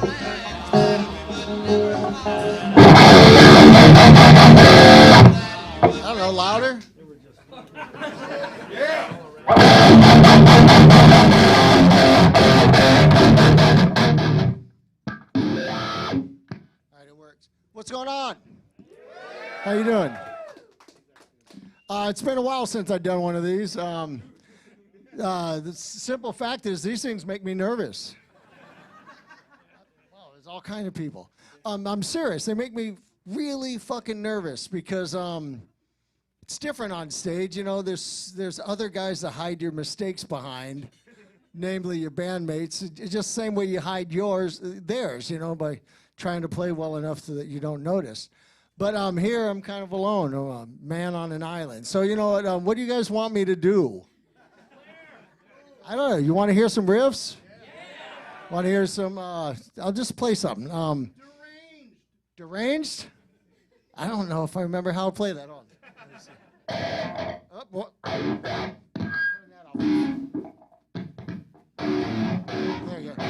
I don't know, louder? Yeah. All right, it works. What's going on? How you doing? It's been a while since I've done one of these. The simple fact is these things make me nervous. Well, there's all kinds of people. I'm serious. They make me really fucking nervous because it's different on stage. You know, there's other guys that hide your mistakes behind, namely your bandmates. It's just the same way you hide theirs, you know, by trying to play well enough so that you don't notice. But here I'm kind of alone, I'm a man on an island. So you know what do you guys want me to do? I don't know. You want to hear some riffs? Yeah. Want to hear some? I'll just play something. Deranged? I don't know if I remember how to play that on. Oh, what? Turn that off. There you go.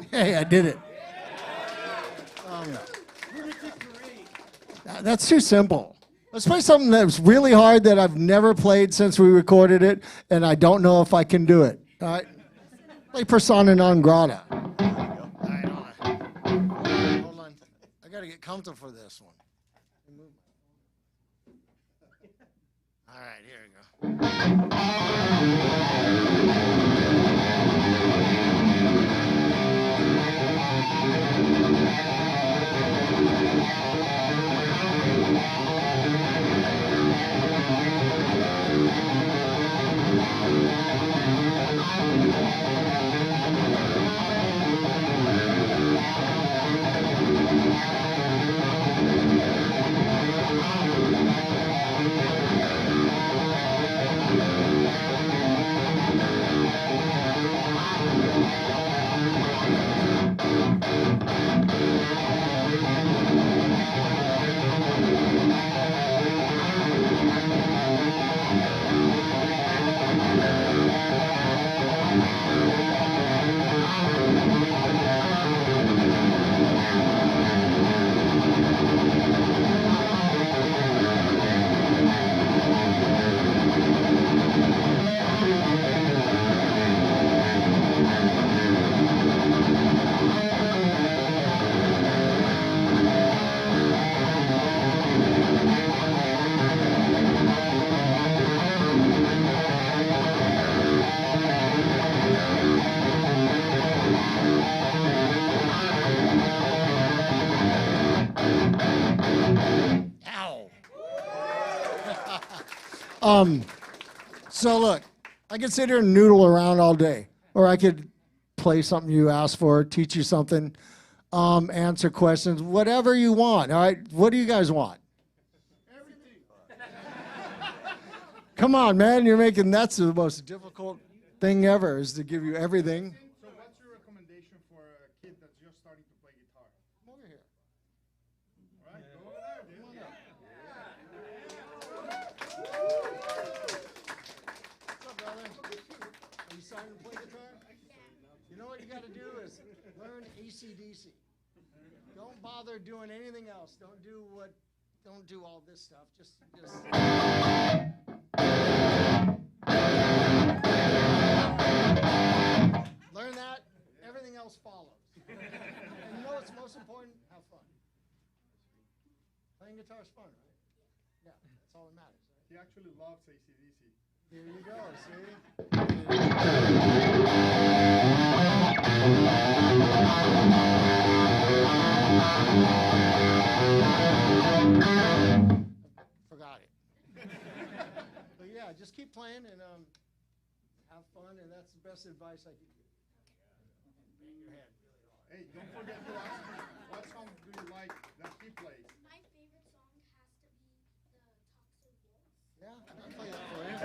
Hey, I did it. That's too simple. Let's play something that's really hard that I've never played since we recorded it, and I don't know if I can do it. All right? Play Persona non grata. All right, hold on. I got to get comfortable for this one. All right, here we go. So look, I could sit here and noodle around all day, or I could play something you asked for, teach you something, answer questions, whatever you want. All right, what do you guys want? Everything. Come on, man, that's the most difficult thing ever, is to give you everything. So what's your recommendation for a kid that's just starting to play guitar? Come over here. All right, go over there. Come on up. What's up, brother? Are you starting to play guitar? You know what you got to do is learn AC/DC. Don't bother doing anything else. Don't do all this stuff. Just learn that. Everything else follows. And you know what's most important? Have fun. Playing guitar is fun, right? Yeah, that's all that matters. Right? He actually loves AC/DC. Here you go, see? playing and have fun, and that's the best advice I could give. Bang your head really hard. Hey, don't forget to ask me, what song do you like that he plays? My favorite song has to be the Toxic Waltz. Yeah, I'll play that for you.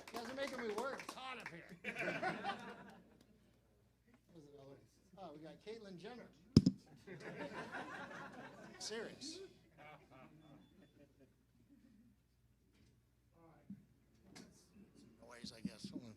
You guys are making me work. It's hot up here. Oh, we got Caitlyn Jenner. Series. Noise, I guess. Hold on.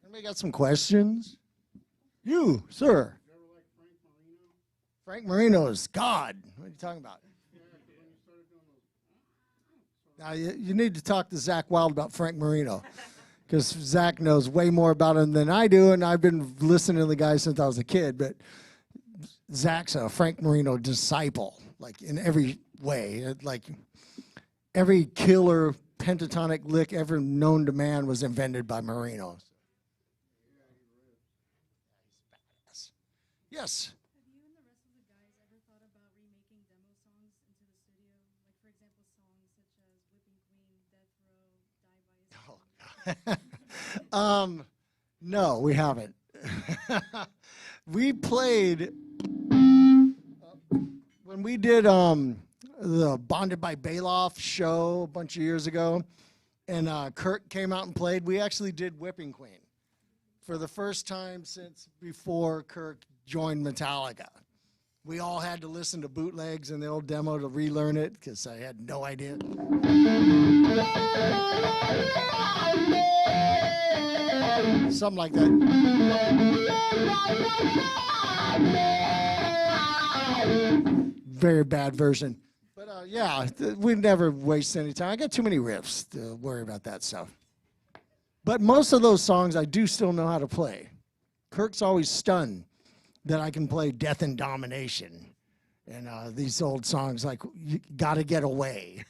Anybody got some questions? You, sir. You ever like Frank Marino? Frank Marino's God. What are you talking about? Yeah, 'cause when you started doing those. Now, you need to talk to Zach Wild about Frank Marino, because Zach knows way more about him than I do, and I've been listening to the guy since I was a kid. But Zach's a Frank Marino disciple, like in every way. Like every killer pentatonic lick ever known to man was invented by Marino. Yes. Have you and the rest of the guys ever thought about remaking demo songs into the studio? Like, for example, songs such as Whipping Queen, Death Row, Die by Yourself? No, we haven't. We played when we did the Bonded by Baloff show a bunch of years ago, and Kirk came out and played. We actually did Whipping Queen for the first time since before Kirk joined Metallica. We all had to listen to bootlegs and the old demo to relearn it because I had no idea. Something like that. Very bad version. But yeah, we never waste any time. I got too many riffs to worry about that stuff. But most of those songs I do still know how to play. Kirk's always stunned that I can play Death and Domination. And these old songs like You Gotta Get Away.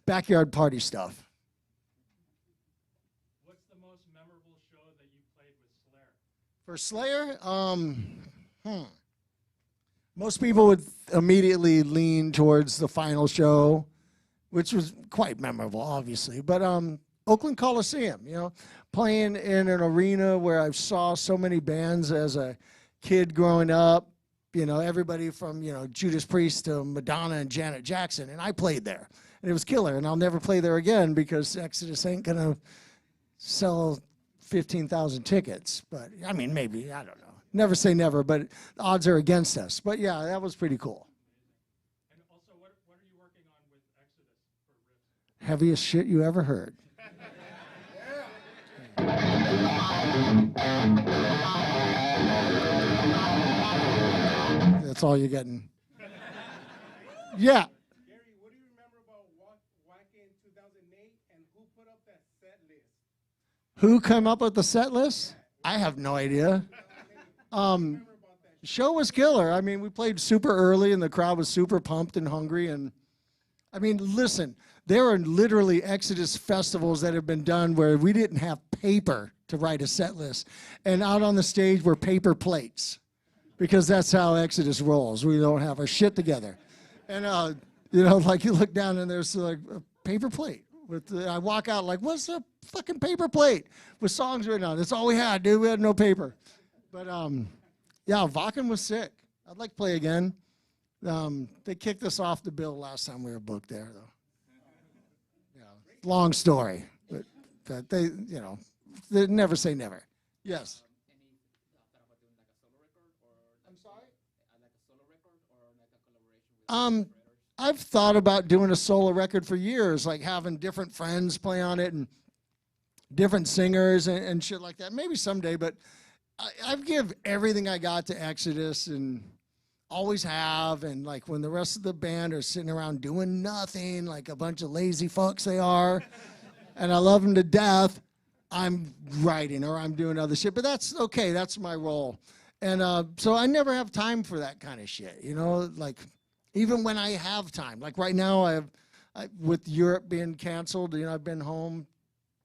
Backyard party stuff. What's the most memorable show that you played with Slayer? For Slayer, most people would immediately lean towards the final show, which was quite memorable, obviously. But Oakland Coliseum, you know, playing in an arena where I saw so many bands as a kid growing up, you know, everybody from, you know, Judas Priest to Madonna and Janet Jackson, and I played there. And it was killer, and I'll never play there again because Exodus ain't going to sell 15,000 tickets. But, I mean, maybe, I don't know. Never say never, but the odds are against us. But, yeah, that was pretty cool. And also, what are you working on with Exodus for Riff? Heaviest shit you ever heard. That's all you're getting. Yeah. Gary, what do you remember about Wacken in 2008 and who put up that set list? Who came up with the set list? I have no idea. Show was killer. I mean, we played super early and the crowd was super pumped and hungry. And I mean, listen, there are literally Exodus festivals that have been done where we didn't have paper to write a set list. And out on the stage were paper plates because that's how Exodus rolls. We don't have our shit together. And, you know, like you look down and there's like a paper plate. I walk out like, what's a fucking paper plate with songs written on it? That's all we had, dude. We had no paper. But, yeah, Wacken was sick. I'd like to play again. They kicked us off the bill last time we were booked there, though. Yeah, long story. But they, you know, they never say never. Yes. I'm sorry? I've thought about doing a solo record for years, like having different friends play on it and different singers and shit like that. Maybe someday, but I've give everything I got to Exodus and always have. And like when the rest of the band are sitting around doing nothing, like a bunch of lazy fucks they are, and I love them to death, I'm writing or I'm doing other shit. But that's okay. That's my role. And so I never have time for that kind of shit, you know, like even when I have time. Like right now, with Europe being canceled, you know, I've been home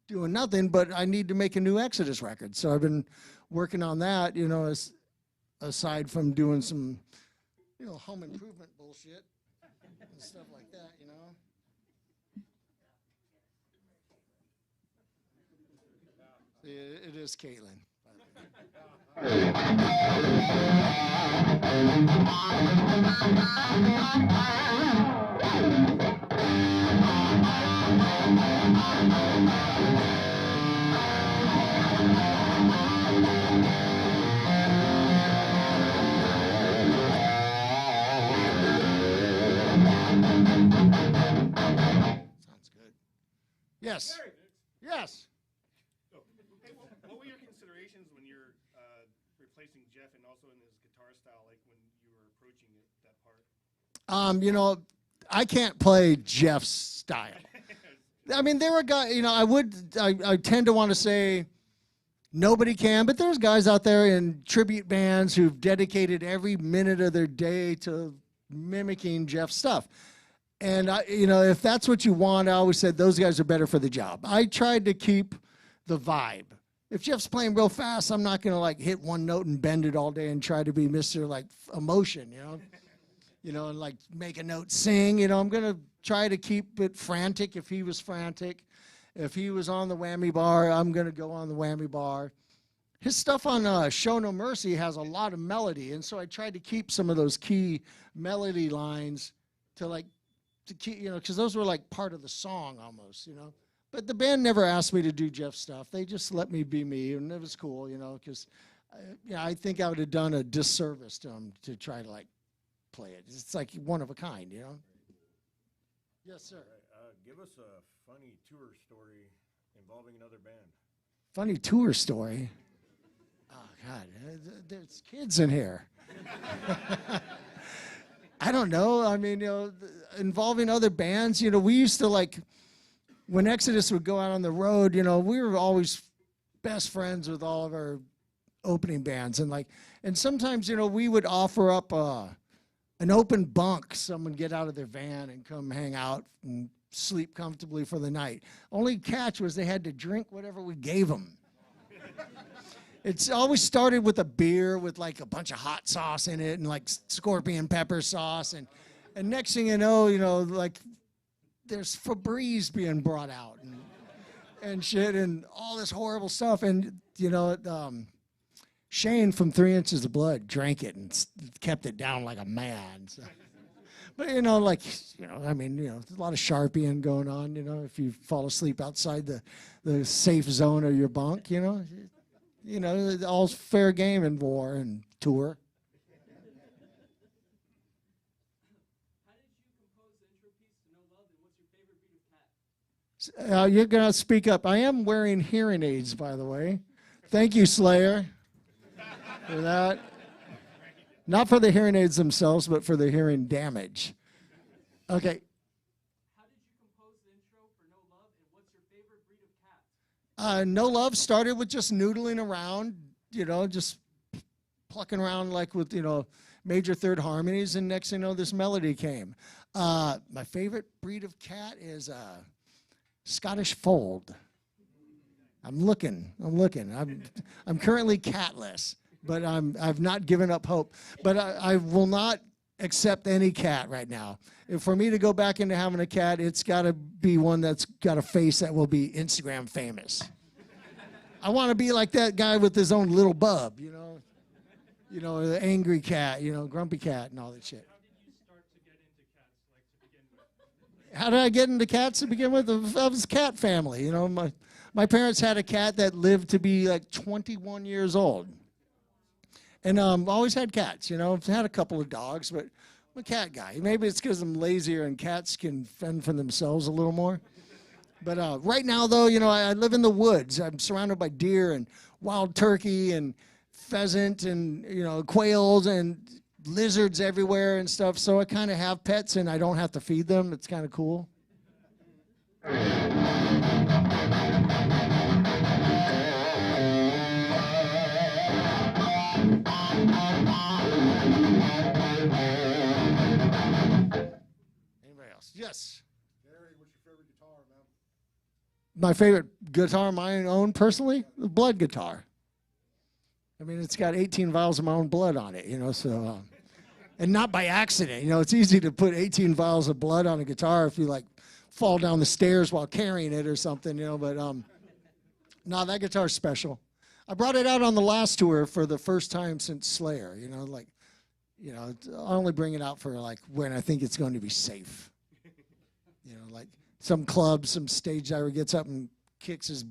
doing nothing, but I need to make a new Exodus record. So I've been working on that, you know, aside from doing some, you know, home improvement bullshit and stuff like that, you know. It is Caitlin. Sounds good. Yes. Yes. Hey, what were your considerations when you're replacing Jeff and also in his guitar style, like when you were approaching it, that part? You know, I can't play Jeff's style. I mean, there were guys, you know, I tend to want to say nobody can, but there's guys out there in tribute bands who've dedicated every minute of their day to mimicking Jeff's stuff. And, you know, if that's what you want, I always said those guys are better for the job. I tried to keep the vibe. If Jeff's playing real fast, I'm not going to, like, hit one note and bend it all day and try to be Mr. like, emotion, you know? You know, and, like, make a note sing. You know, I'm going to try to keep it frantic if he was frantic. If he was on the whammy bar, I'm going to go on the whammy bar. His stuff on Show No Mercy has a lot of melody, and so I tried to keep some of those key melody lines to keep, you know, because those were like part of the song almost, you know. But the band never asked me to do Jeff stuff. They just let me be me, and it was cool, you know, because Yeah, I think I would have done a disservice to him to try to like play it. It's like one of a kind, you know. Yes, sir. Give us a funny tour story involving another band. Funny tour story. Oh God, there's kids in here. I don't know. I mean, you know, involving other bands. You know, we used to like when Exodus would go out on the road. You know, we were always best friends with all of our opening bands, and sometimes, you know, we would offer up an open bunk. Someone get out of their van and come hang out and sleep comfortably for the night. Only catch was they had to drink whatever we gave them. It's always started with a beer with like a bunch of hot sauce in it and like scorpion pepper sauce, and next thing you know, like there's Febreze being brought out and shit and all this horrible stuff. And you know, Shane from 3 Inches of Blood drank it and kept it down like a man. So. But you know, like, you know, I mean, you know, there's a lot of sharpieing going on. You know, if you fall asleep outside the safe zone of your bunk, you know. You know, all's fair game in war and tour. How did you compose the intro piece to No Love, and what's your favorite breed of cat? You're going to speak up. I am wearing hearing aids, by the way. Thank you, Slayer, for that. Not for the hearing aids themselves, but for the hearing damage. Okay. How did you compose the intro for No Love, and what's your favorite breed of cat? No Love started with just noodling around, you know, just plucking around like with, you know, major third harmonies, and next thing you know, this melody came. My favorite breed of cat is Scottish Fold. I'm looking. I'm currently catless, but I've not given up hope. But I will not accept any cat right now. If for me to go back into having a cat, it's got to be one that's got a face that will be Instagram famous. I want to be like that guy with his own little bub, you know, the angry cat, you know, grumpy cat and all that shit. How did you start to get into cats, like to begin with? How did I get into cats to begin with? I was a cat family, you know. My parents had a cat that lived to be like 21 years old. And always had cats, you know. I've had a couple of dogs, but I'm a cat guy. Maybe it's because I'm lazier and cats can fend for themselves a little more. But right now, though, you know, I live in the woods. I'm surrounded by deer and wild turkey and pheasant and, you know, quails and lizards everywhere and stuff. So I kind of have pets and I don't have to feed them. It's kind of cool. Anybody else? Yes. Gary, what's your favorite guitar, man? My favorite guitar, my own personally, the blood guitar. I mean, it's got 18 vials of my own blood on it, you know, so, and not by accident. You know, it's easy to put 18 vials of blood on a guitar if you, like, fall down the stairs while carrying it or something, you know, but, no, that guitar's special. I brought it out on the last tour for the first time since Slayer, you know, like, you know, I only bring it out for, like, when I think it's going to be safe. You know, like some club, some stage diver gets up and kicks his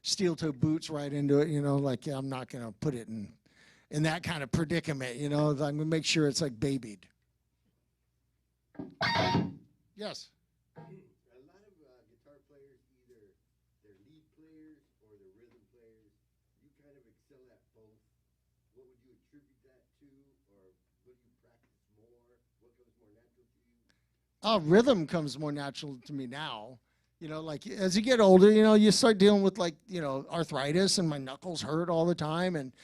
steel-toe boots right into it, you know, like I'm not going to put it in that kind of predicament, you know. I'm going to make sure it's like babied. Yes. A lot of guitar players, either they're lead players or they're rhythm players. You kind of excel at both. What would you attribute that to, or what do you practice more? What comes more natural to you? Rhythm comes more natural to me now. You know, like as you get older, you know, you start dealing with like, you know, arthritis and my knuckles hurt all the time. And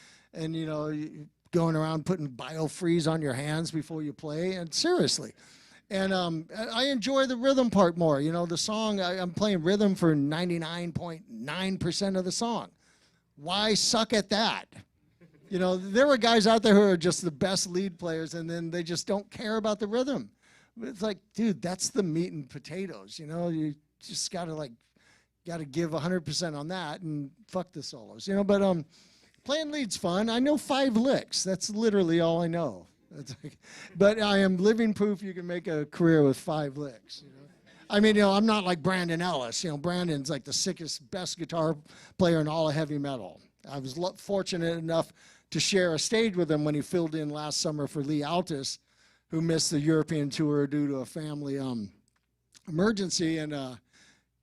you know, going around putting biofreeze on your hands before you play. And seriously. And I enjoy the rhythm part more. You know, the song, I'm playing rhythm for 99.9% of the song. Why suck at that? You know, there are guys out there who are just the best lead players and then they just don't care about the rhythm. It's like, dude, that's the meat and potatoes, you know? You just got to give 100% on that and fuck the solos, you know? But playing lead's fun. I know 5 licks. That's literally all I know. But I am living proof you can make a career with 5 licks, you know? I mean, you know, I'm not like Brandon Ellis. You know, Brandon's like the sickest, best guitar player in all of heavy metal. I was fortunate enough to share a stage with him when he filled in last summer for Lee Altus, who missed the European tour due to a family emergency. And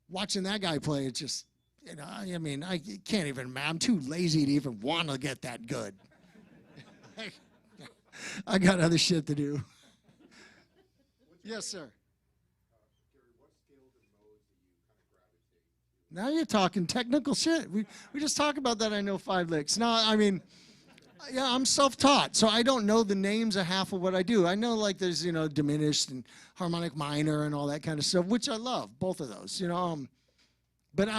watching that guy play, it's just, you know, I mean, I can't even, I'm too lazy to even want to get that good. I got other shit to do. Yes, sir. Now you're talking technical shit. We just talked about that. I know 5 licks. No, I mean, yeah, I'm self-taught, so I don't know the names of half of what I do. I know, like, there's, you know, diminished and harmonic minor and all that kind of stuff, which I love, both of those, you know. But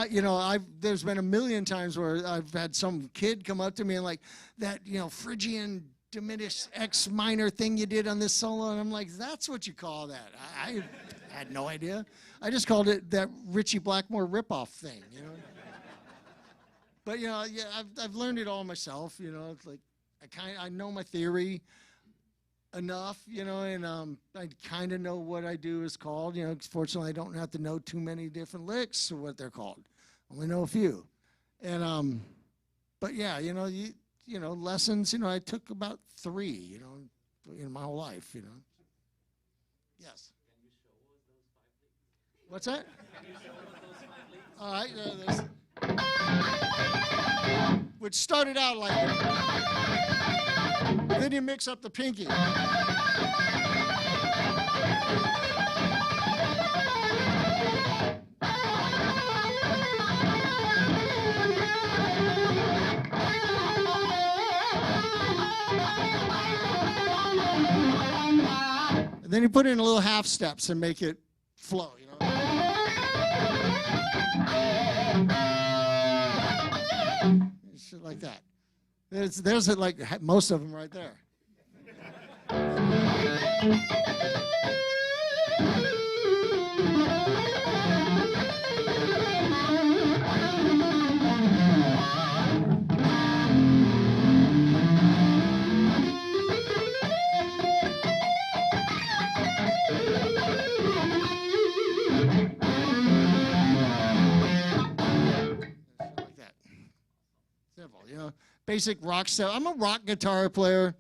there's been a million times where I've had some kid come up to me and like, that, you know, Phrygian diminished X minor thing you did on this solo, and I'm like, that's what you call that? I had no idea. I just called it that Richie Blackmore ripoff thing, you know. But, you know, yeah, I've learned it all myself, you know. It's like I know my theory enough, you know, and I kind of know what I do is called. You know, fortunately, I don't have to know too many different licks or what they're called. Only know a few. And but yeah, you know, lessons. You know, I took about 3, you know, in my whole life. You know. Yes. What's that? All right, which started out like, then you mix up the pinky. And then you put in a little half steps and make it flow, you know. Shit like that. There's like most of them right there. You know, basic rock stuff. I'm a rock guitar player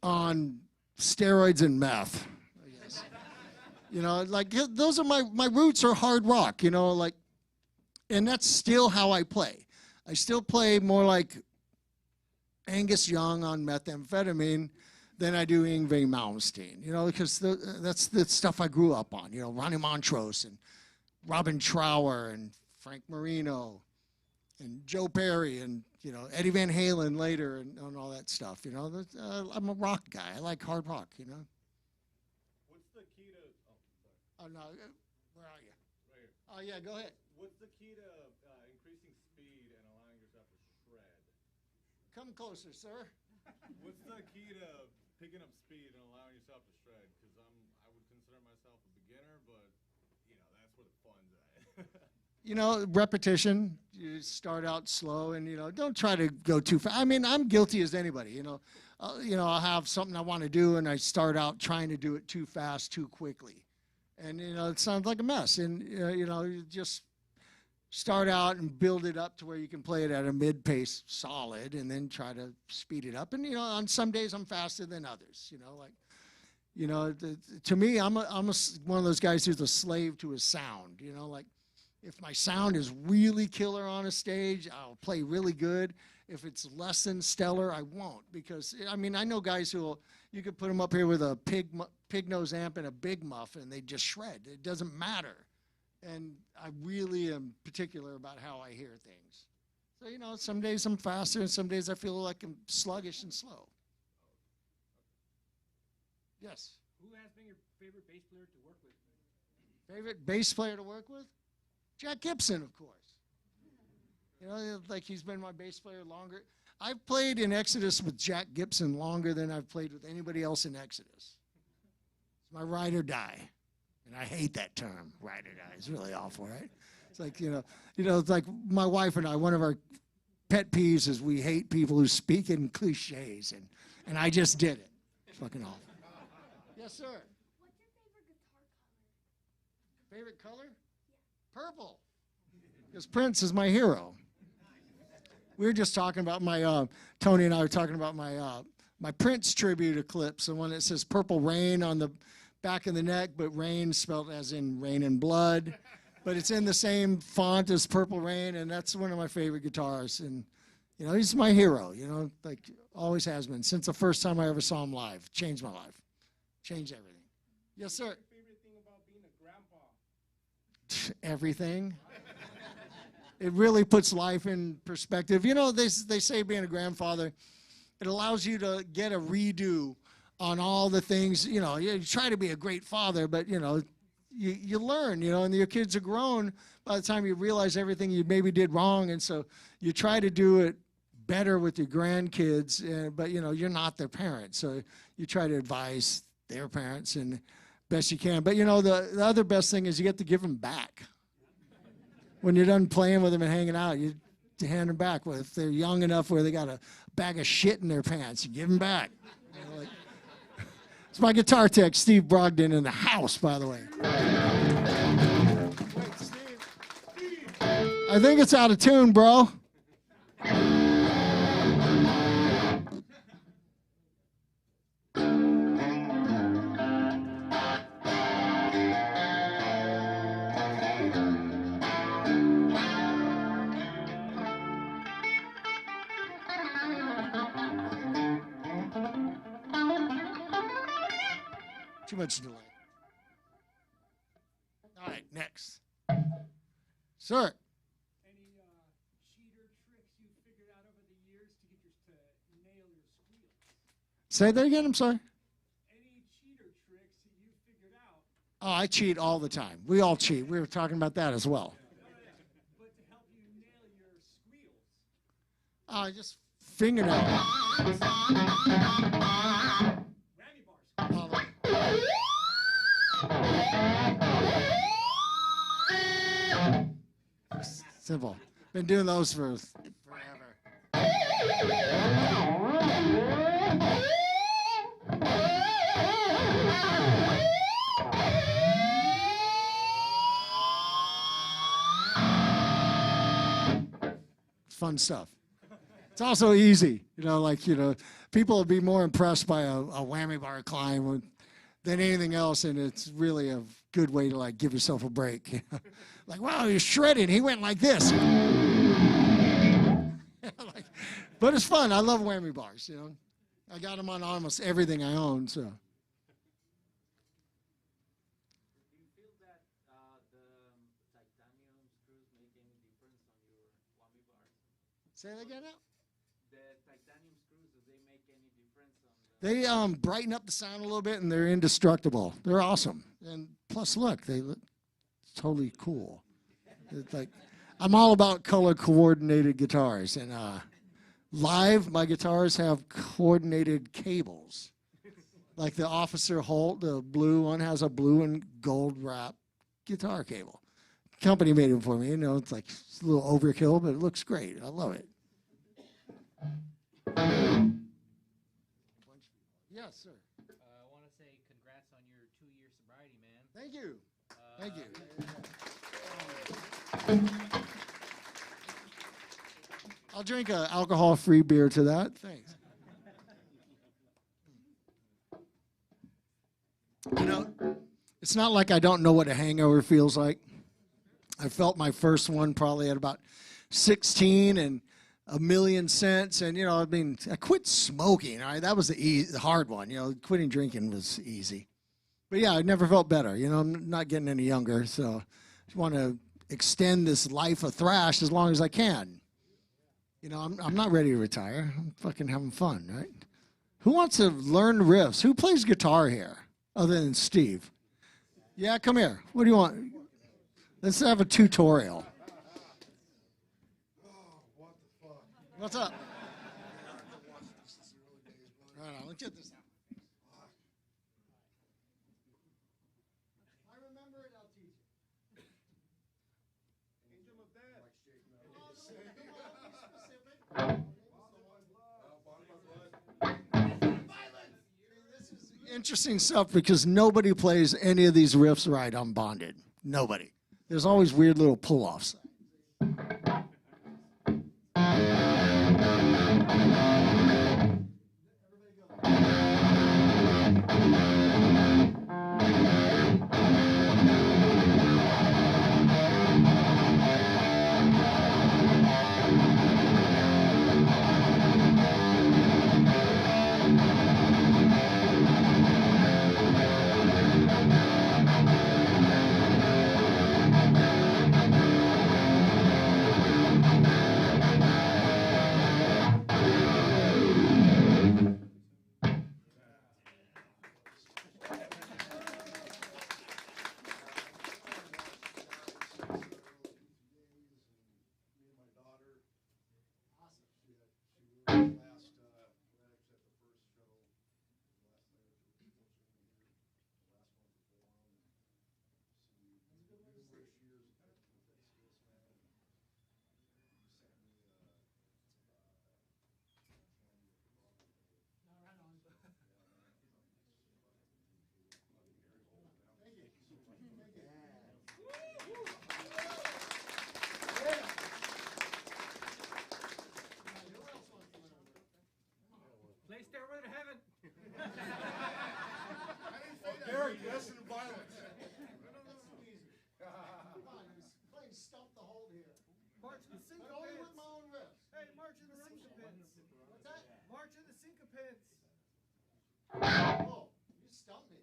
on steroids and meth, I guess. You know, like those are my roots are hard rock, you know, like, and that's still how I play. I still play more like Angus Young on methamphetamine than I do Yngwie Malmsteen, you know, because that's the stuff I grew up on, you know, Ronnie Montrose and Robin Trower and Frank Marino and Joe Perry and, you know, Eddie Van Halen later and all that stuff, you know. I'm a rock guy. I like hard rock, you know. What's the key to... Oh, no. Where are you? Right here. Oh, yeah, go ahead. What's the key to increasing speed and allowing yourself to shred? Come closer, sir. What's the key to picking up speed and allowing yourself to shred? Because I would consider myself a beginner, but, you know, that's where the fun's at. You know, repetition. You start out slow and, you know, don't try to go too fast. I mean, I'm guilty as anybody, you know. I'll have something I want to do and I start out trying to do it too fast, too quickly. And, you know, it sounds like a mess. And, you know, you just start out and build it up to where you can play it at a mid-pace solid and then try to speed it up. And, you know, on some days I'm faster than others, you know, like, you know, to me, I'm one of those guys who's a slave to his sound, you know, like, if my sound is really killer on a stage, I'll play really good. If it's less than stellar, I won't. Because, I mean, I know guys you could put them up here with a pig nose amp and a big muff, and they just shred. It doesn't matter. And I really am particular about how I hear things. So, you know, some days I'm faster, and some days I feel like I'm sluggish and slow. Yes? Who has been your favorite bass player to work with? Favorite bass player to work with? Jack Gibson, of course. You know, like he's been my bass player longer. I've played in Exodus with Jack Gibson longer than I've played with anybody else in Exodus. It's my ride or die. And I hate that term, ride or die. It's really awful, right? It's like, you know, it's like my wife and I, one of our pet peeves is we hate people who speak in cliches, and I just did it. It's fucking awful. Yes, sir. What's your favorite guitar color? Favorite color? Purple. Because Prince is my hero. We were just talking about my, Tony and I were talking about my Prince tribute eclipse, the one that says Purple Rain on the back of the neck, but rain spelled as in rain and blood. But it's in the same font as Purple Rain, and that's one of my favorite guitars. And, you know, he's my hero, you know, like always has been. Since the first time I ever saw him live. Changed my life. Changed everything. Yes, sir. What's your favorite thing about being a grandpa? Everything. It really puts life in perspective. You know, they say being a grandfather, it allows you to get a redo on all the things. You know, you try to be a great father, but, you know, you learn, you know, and your kids are grown by the time you realize everything you maybe did wrong. And so you try to do it better with your grandkids, but, you know, you're not their parent. So you try to advise their parents and best you can. But, you know, the other best thing is you get to give them back. When you're done playing with them and hanging out, you hand them back. Well, if they're young enough where they got a bag of shit in their pants, you give them back. You know, like, it's my guitar tech, Steve Brogdon, in the house, by the way. Wait, Steve. I think it's out of tune, bro. Too much delay. All right, next. Sir. Any cheater tricks you figured out over the years to get to nail your squeals? Say that again, I'm sorry. Any cheater tricks that you figured out? Oh, I cheat all the time. We all cheat. We were talking about that as well. But to help you nail your squeals? Just fingernail. Grammy bars. Simple. Been doing those for forever. Fun stuff. It's also easy, you know, like, you know, people will be more impressed by a whammy bar climb than anything else, and it's really a good way to, like, give yourself a break. You know? Like, wow, he's shredding. He went like this. Like, but it's fun. I love whammy bars, you know. I got them on almost everything I own, so. Do you feel that the titanium screws make any difference on your whammy bars? Say that again now? The titanium screws, do they make any difference on the... They brighten up the sound a little bit, and they're indestructible. They're awesome. And plus, look, they look totally cool. It's like, I'm all about color-coordinated guitars. And live, my guitars have coordinated cables. Like the Officer Holt, the blue one, has a blue and gold wrap guitar cable. Company made them for me. You know, it's like it's a little overkill, but it looks great. I love it. Yes, sir. I want to say congrats on your 2-year sobriety, man. Thank you. Thank you. I'll drink an alcohol-free beer to that. Thanks. You know, it's not like I don't know what a hangover feels like. I felt my first one probably at about 16 and a million cents. And, you know, I mean, I quit smoking. All right? That was the hard one. You know, quitting drinking was easy. But, yeah, I never felt better. You know, I'm not getting any younger, so I want to extend this life of thrash as long as I can. You know, I'm not ready to retire. I'm fucking having fun, right? Who wants to learn riffs? Who plays guitar here other than Steve? Yeah, come here. What do you want? Let's have a tutorial. What's up? Right on, let's get this out. I remember it, I'll teach you. Angel of Death. This is interesting stuff because nobody plays any of these riffs right on Bonded. Nobody. There's always weird little pull-offs. March of the Only with my own riffs. Hey, March of the Syncopants. What's that? March of the Syncopants. Oh, you stumped me.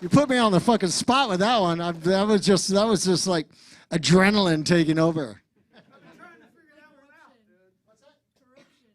You put me on the fucking spot with that one. That was just like adrenaline taking over. I'm trying to figure that one out, dude. What's that? Corruption.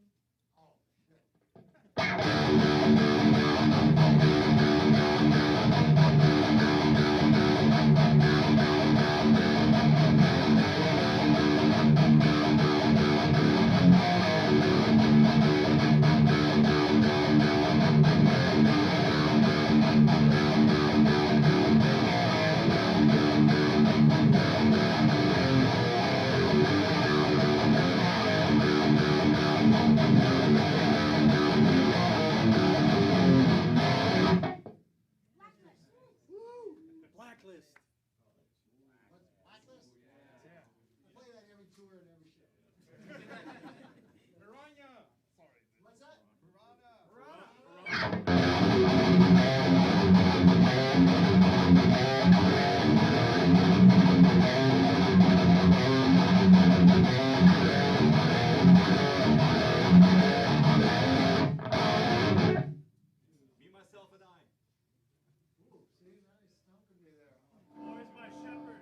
Blacklist. Blacklist? Yeah. I play that every tour and every show. Piranha. Sorry. What's that? Me, myself, and I. Ooh, see, nice stumping me there. Where's my shepherd?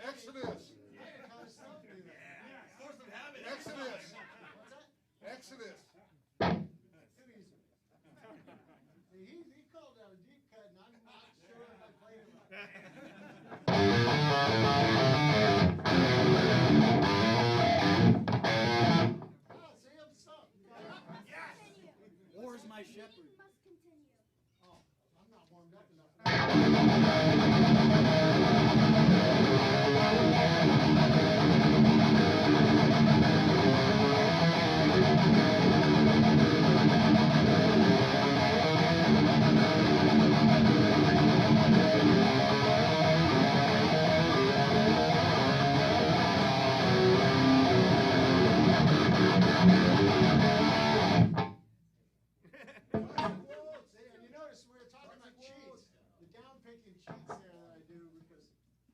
Exodus. Kind of stumped me there. Force of habit. Exodus. What's that? Exodus. Too easy. See, he called out a deep cut, and I'm not sure if I played it right. Oh, see, I'm stumped. War's my shepherd. Must continue. Oh, I'm not warmed up enough. See, and you notice we were talking about cheats, the down picking cheats there that I do, because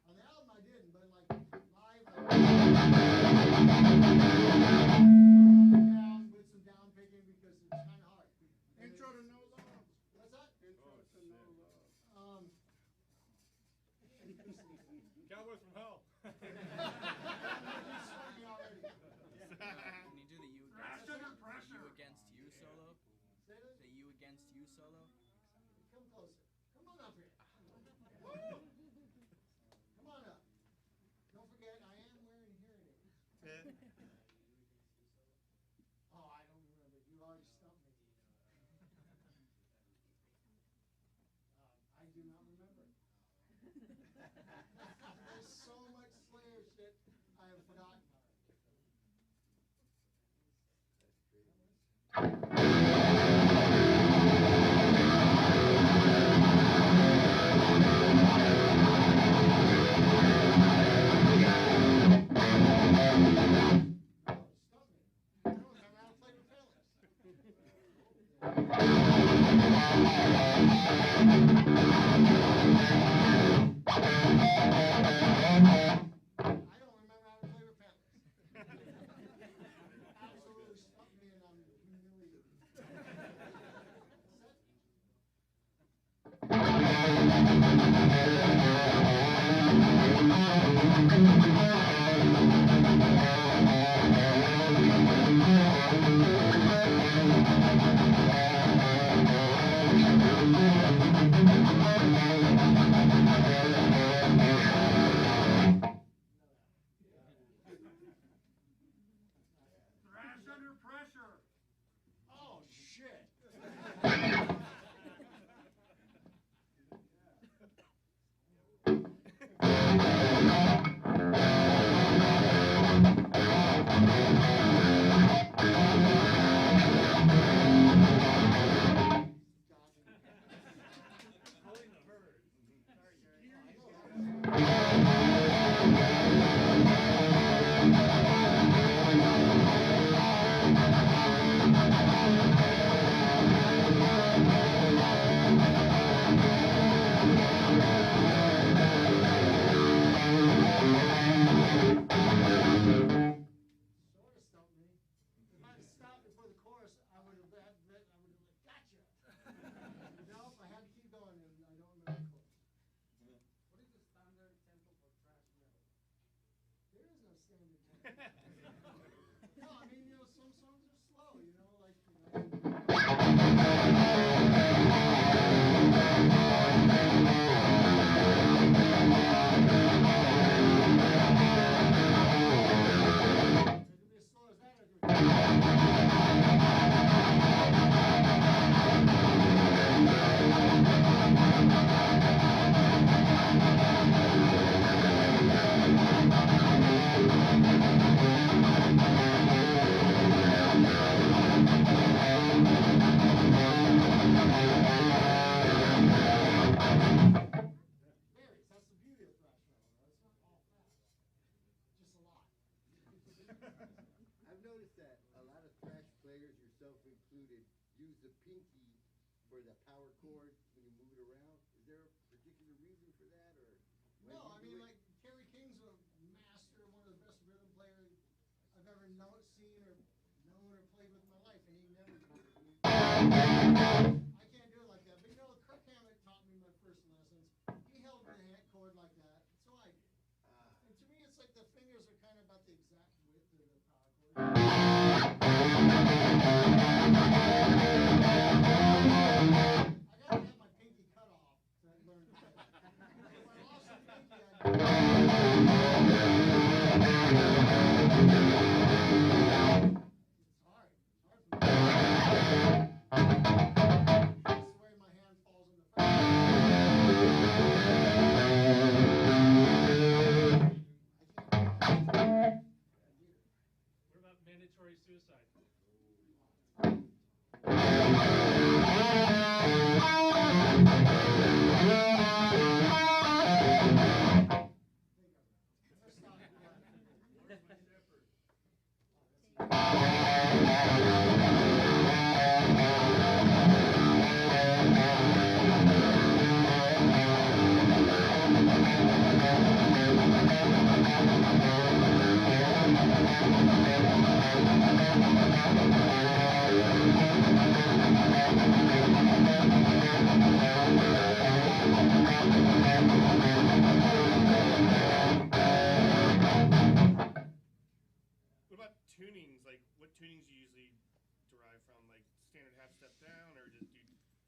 on the album I didn't, but like live, down with some down picking because it's kind of hard. And Intro to No Love. what's that? Intro to No Love. Cowboys from Hell. You swung me already. Can you do the you against, Pressure, pressure. you against you solo? Say this? The you against you solo? Come closer. Come on up here. Come on up. Don't forget, I am wearing hearing aids. Oh, I don't remember. You already stumped me. I do not remember. There's so much Slayer shit I have forgotten. Stop me. I don't remember how to play with I don't remember how to play with Absolutely stumped me and I'm humiliated. No, I mean, some songs are slow, like. I've noticed that a lot of thrash players, yourself included, use the pinky for the power chord when you move it around. Is there a particular reason for that, or? No, I mean, like, Kerry King's a master, one of the best rhythm players I've ever seen or known or played with in my life, and he never did it. I can't do it like that. But, Kirk Hammett taught me my first lessons. He held the hand chord like that, so I did. And to me, it's like the fingers are kind of about the exact width of the power chord. I gotta have my pinky cut off to learn to play. If I lost the pinky, it's hard. It's the way my hand falls in the What about mandatory suicide? What about tunings? Like, what tunings do you usually derive from? Like, standard half step down, or just do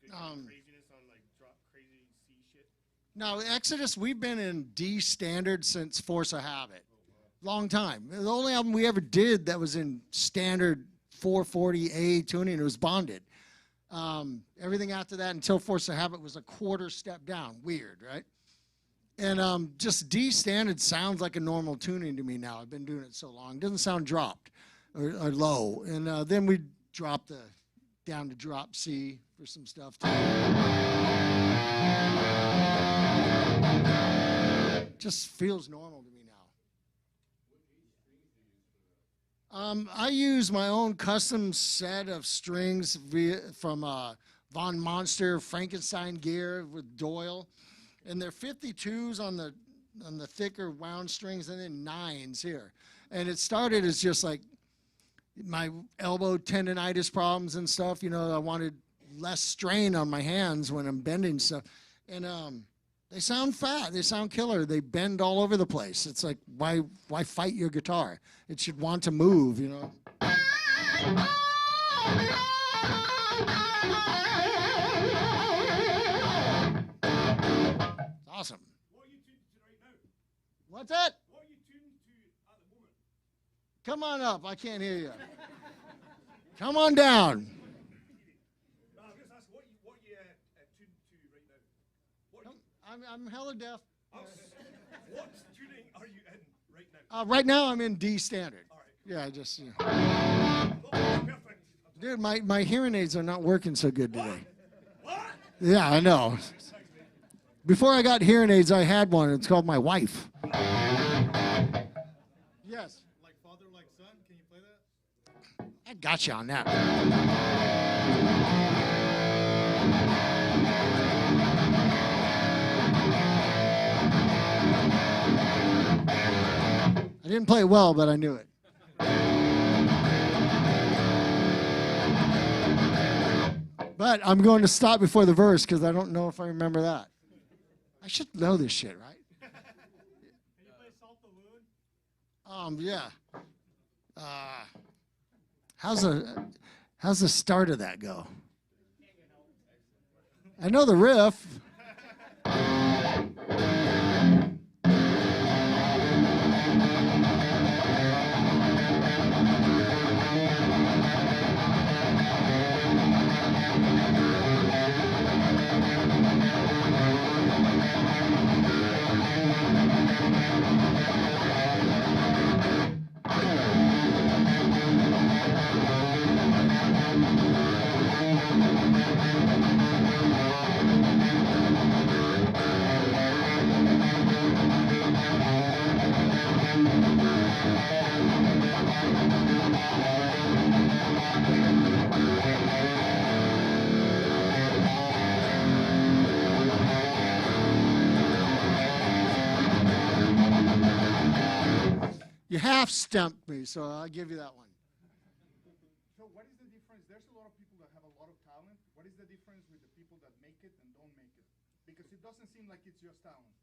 good craziness on, like, drop crazy C shit? No, Exodus, we've been in D standard since Force of Habit. Long time. The only album we ever did that was in standard 440A tuning, it was Bonded. Everything after that until Force of Habit was a quarter step down. Weird, right? And just D standard sounds like a normal tuning to me now. I've been doing it so long. It doesn't sound dropped or low. And then we dropped down to drop C for some stuff too. Just feels normal to me now. I use my own custom set of strings from Von Monster Frankenstein gear with Doyle. And they're 52s on the thicker wound strings and then 9s here. And it started as just like my elbow tendonitis problems and stuff. I wanted less strain on my hands when I'm bending stuff. And they sound fat. They sound killer. They bend all over the place. It's like, why fight your guitar? It should want to move, Awesome. What are you tuned to right now? What's that? What are you tuned to at the moment? Come on up. I can't hear you. Come on down. No, I'm just asking, what are you tuned to right now? I'm hella deaf. What tuning are you in right now? Right now I'm in D standard. All right. Yeah, I just. Perfect. Dude, my hearing aids are not working so good today. What? Yeah, I know. Before I got hearing aids, I had one. It's called my wife. Yes. Like father, like son. Can you play that? I got you on that. I didn't play it well, but I knew it. But I'm going to stop before the verse because I don't know if I remember that. I should know this shit, right? Can you play Salt the Yeah. How's the start of that go? I know the riff. You half stumped me, so I'll give you that one. So what is the difference? There's a lot of people that have a lot of talent. What is the difference with the people that make it and don't make it? Because it doesn't seem like it's just talent.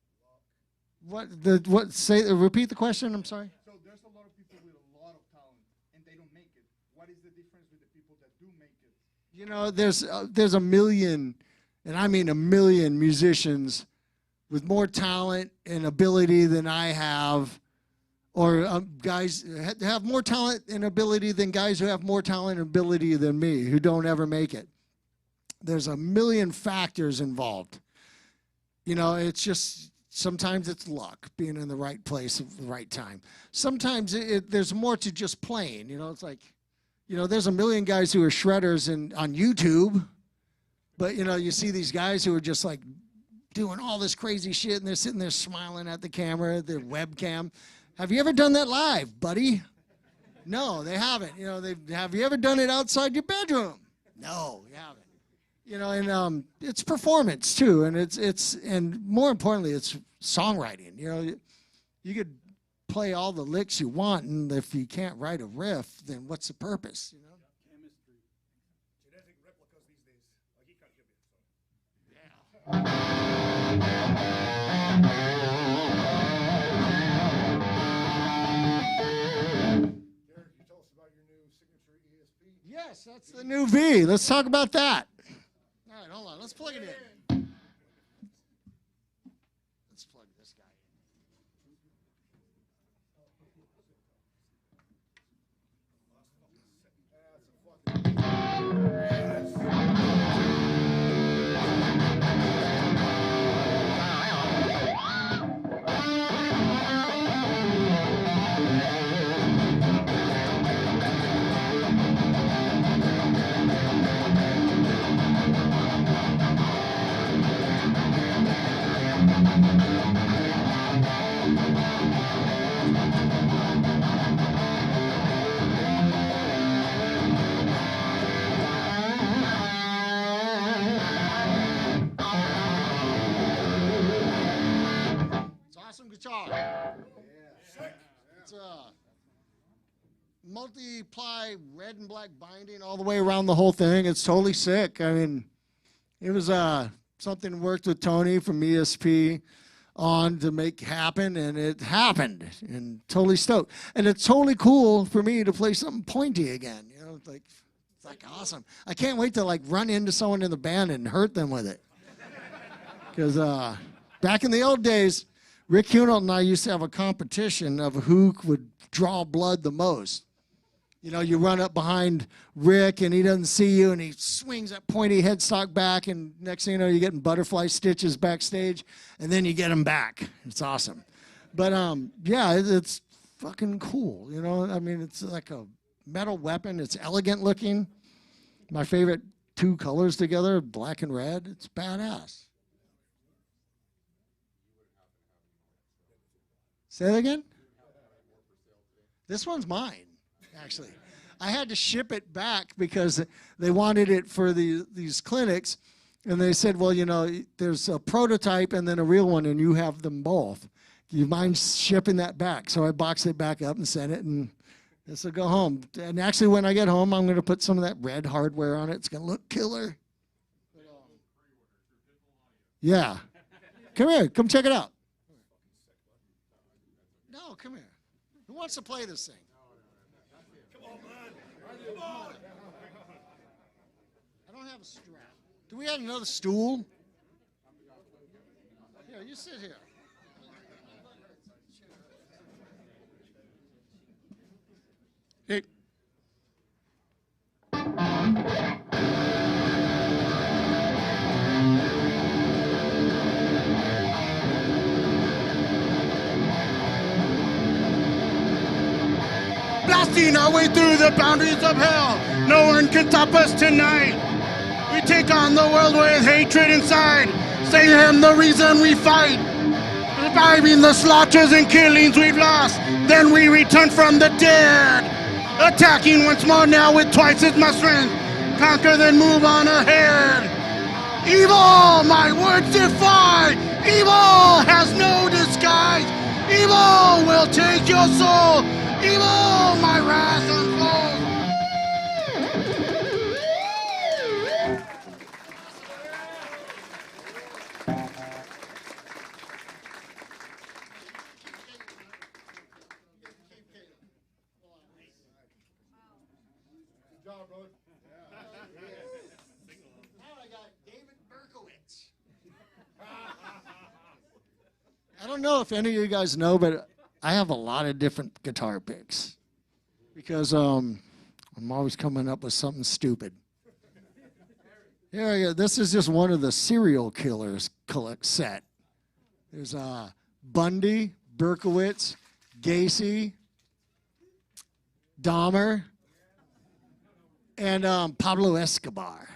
Repeat the question, I'm sorry. So there's a lot of people with a lot of talent and they don't make it. What is the difference with the people that do make it? You know, there's a million, and I mean a million musicians with more talent and ability than I have, or guys have more talent and ability than guys who have more talent and ability than me, who don't ever make it. There's a million factors involved. You know, it's just, sometimes it's luck, being in the right place at the right time. Sometimes there's more to just playing. You know, it's like, you know, there's a million guys who are shredders on YouTube, but, you know, you see these guys who are just like doing all this crazy shit, and they're sitting there smiling at the camera, their webcam. Have you ever done that live, buddy? No, they haven't. You know, have you ever done it outside your bedroom? No, you haven't. You know, and it's performance too, and and more importantly, it's songwriting. You know, you could play all the licks you want, and if you can't write a riff, then what's the purpose? You know. Chemistry. Genetic replicas these days. Like he can't give it. So. Yes, that's the new V. Let's talk about that. All right, hold on. Let's plug it in. Let's plug this guy guitar. It's a multi-ply red and black binding all the way around the whole thing. It's totally sick. I mean, it was something worked with Tony from ESP on to make happen, and it happened, and totally stoked. And it's totally cool for me to play something pointy again. You know, it's like awesome. I can't wait to like run into someone in the band and hurt them with it. Because back in the old days, Rick Hunold and I used to have a competition of who would draw blood the most. You know, you run up behind Rick and he doesn't see you and he swings that pointy headstock back, and next thing you know, you're getting butterfly stitches backstage, and then you get them back. It's awesome. But yeah, it's fucking cool. You know, I mean, it's like a metal weapon. It's elegant looking. My favorite two colors together, black and red. It's badass. Say that again? This one's mine, actually. I had to ship it back because they wanted it for these clinics, and they said, well, you know, there's a prototype and then a real one, and you have them both. Do you mind shipping that back? So I boxed it back up and sent it, and this will go home. And actually, when I get home, I'm going to put some of that red hardware on it. It's going to look killer. Yeah. Come here. Come check it out. No, come here. wants to play this thing? Come on, man. Come on. I don't have a strap. Do we have another stool? Here, you sit here. Hey. Blasting our way through the boundaries of hell. No one can stop us tonight. We take on the world with hatred inside. Say him the reason we fight. Surviving the slaughters and killings we've lost. Then we return from the dead. Attacking once more now with twice as much strength. Conquer then move on ahead. Evil, my words defy. Evil has no disguise. Evil will take your soul. Evil, my wrath unfolds. Good job, brother. Now I got David Berkowitz. I don't know if any of you guys know, but I have a lot of different guitar picks because I'm always coming up with something stupid. Here I go. This is just one of the serial killers set. There's Bundy, Berkowitz, Gacy, Dahmer, and Pablo Escobar.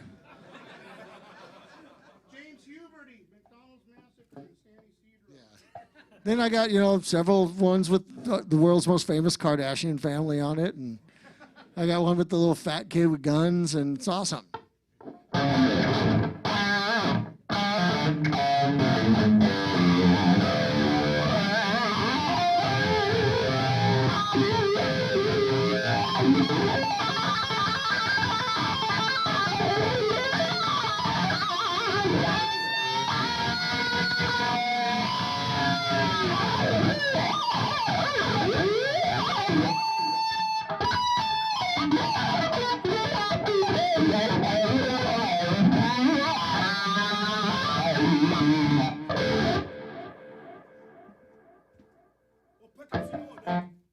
Then I got, several ones with the world's most famous Kardashian family on it. And I got one with the little fat kid with guns, and it's awesome.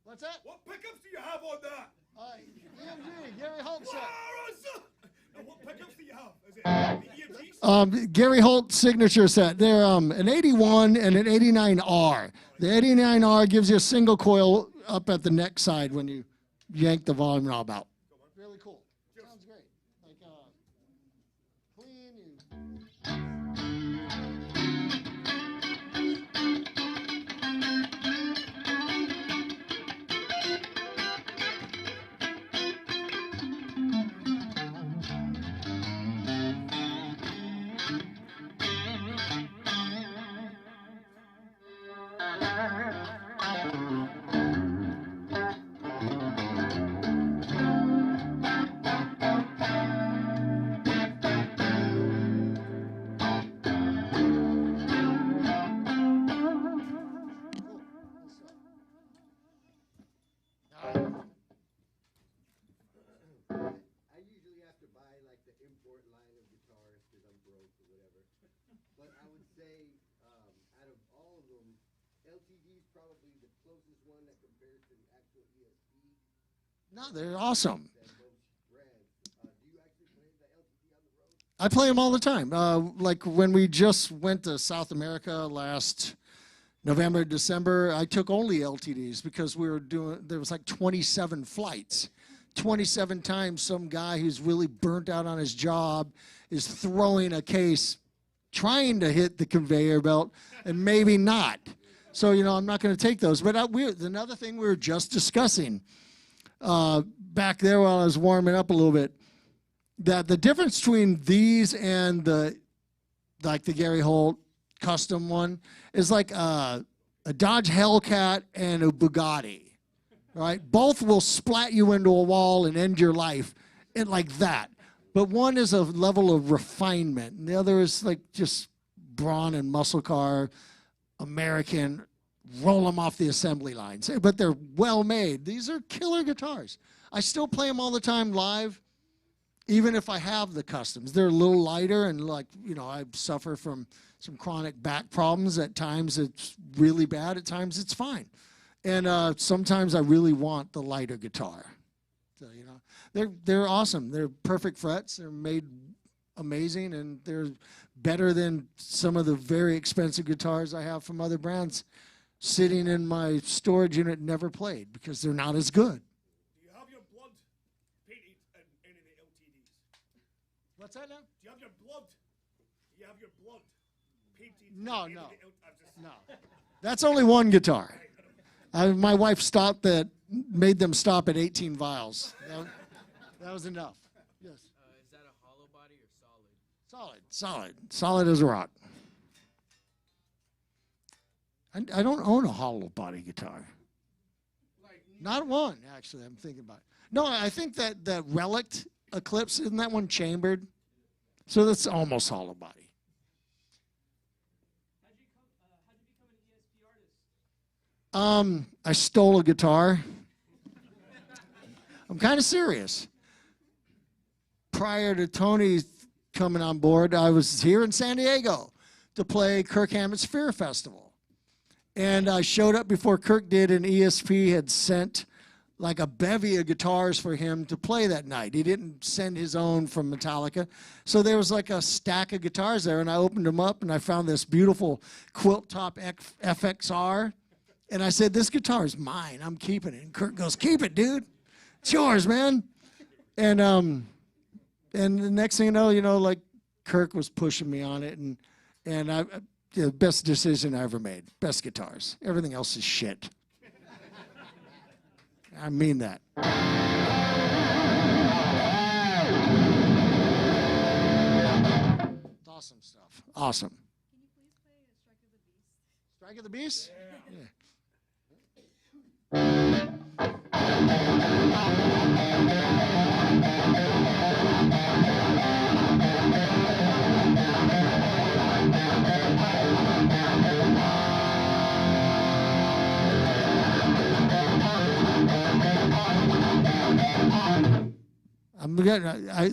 What's that? What pickups do you have on that? EMG, Gary Holt set. And what pickups do you have? Is it the EMG? Gary Holt Signature set. They're an 81 and an 89R. The 89R gives you a single coil up at the neck side when you yank the volume knob out. Really cool. Sounds great. Like clean. No, they're awesome. I play them all the time. Like when we just went to South America last November, December, I took only LTDs because there was like 27 flights. 27 times some guy who's really burnt out on his job is throwing a case, trying to hit the conveyor belt, and maybe not. So, I'm not going to take those. But another thing we were just discussing back there while I was warming up a little bit, that the difference between these and the Gary Holt custom one is like a Dodge Hellcat and a Bugatti, right? Both will splat you into a wall and end your life like that. But one is a level of refinement, and the other is like just brawn and muscle car, American roll them off the assembly lines. But they're well made. These are killer guitars. I still play them all the time live, even if I have the customs. They're a little lighter, and like, you know, I suffer from some chronic back problems. At times it's really bad. At times it's fine. And sometimes I really want the lighter guitar. So, you know, they're awesome. They're perfect frets. They're made amazing, and they're better than some of the very expensive guitars I have from other brands sitting in my storage unit, never played, because they're not as good. Do you have your blood painted in any of the LTDs? What's that now? Do you have your blood? Do you have your blood painted? No, in no, any of the no. That's only one guitar. My wife made them stop at 18 vials. That was enough. Yes. Is that a hollow body or solid? Solid as a rock. I don't own a hollow body guitar. Not one, actually. I'm thinking about it. No, I think that Relic Eclipse, isn't that one chambered? So that's almost hollow body. How'd you become an ESP artist? I stole a guitar. I'm kind of serious. Prior to Tony coming on board, I was here in San Diego to play Kirk Hammett's Fear Festival. And I showed up before Kirk did, and ESP had sent like a bevy of guitars for him to play that night. He didn't send his own from Metallica. So there was like a stack of guitars there, and I opened them up, and I found this beautiful quilt top FXR. And I said, this guitar is mine. I'm keeping it. And Kirk goes, keep it, dude. It's yours, man. And the next thing you know, like Kirk was pushing me on it, and I the best decision I ever made. Best guitars. Everything else is shit. I mean that. It's awesome stuff. Awesome. Can you please play Strike Strike of the Beast? of the Beast? Yeah.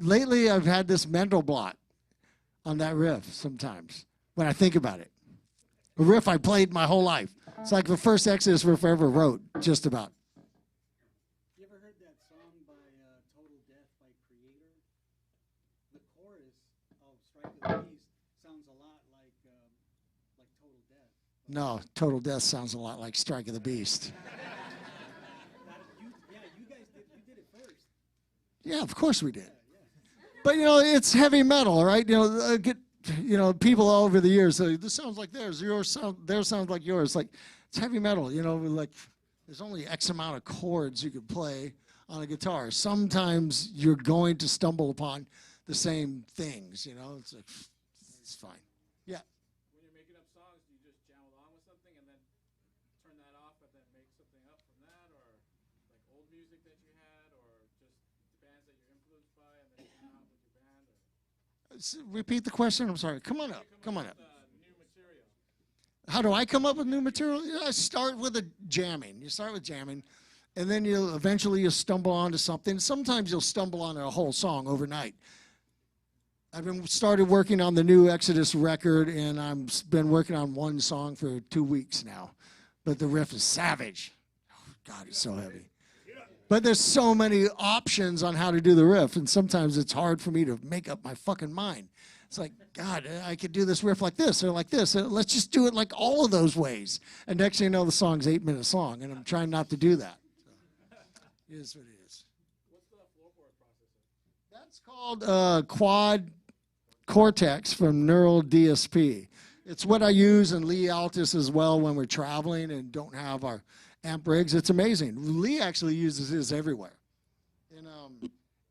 Lately, I've had this mental block on that riff sometimes when I think about it. A riff I played my whole life. It's like the first Exodus riff I ever wrote, just about. You ever heard that song by Total Death by Creator? The chorus of Strike of the Beast sounds a lot like Total Death. No, Total Death sounds a lot like Strike of the Beast. You guys did it first. Yeah, of course we did. But, you know, it's heavy metal, right? You know, people all over the years say, this sounds like theirs, theirs sounds like yours. Like, it's heavy metal, you know, like there's only X amount of chords you could play on a guitar. Sometimes you're going to stumble upon the same things, you know. It's like, it's fine. Yeah. When you're making up songs, do you just jam along with something and then turn that off and then make something up from that? Or like old music that you had, or just bands that you're influenced by and then you come out with your band? Or? Repeat the question. I'm sorry. Come on up. Come on up. New material. How do I come up with new material? I start with a jamming. You start with jamming, and then you'll stumble onto something. Sometimes you'll stumble on a whole song overnight. I've been started working on the new Exodus record, and I've been working on one song for 2 weeks now. But the riff is savage. Oh, God, it's so heavy. But there's so many options on how to do the riff, and sometimes it's hard for me to make up my fucking mind. It's like, God, I could do this riff like this or like this. Let's just do it like all of those ways. And next thing you know, the song's 8-minute song, and I'm trying not to do that. So, it is what it is. What's the floor chord processor? That's called Quad Cortex from Neural DSP. It's what I use in Lee Altus as well when we're traveling and don't have our amp rigs. It's amazing. Lee actually uses his everywhere. And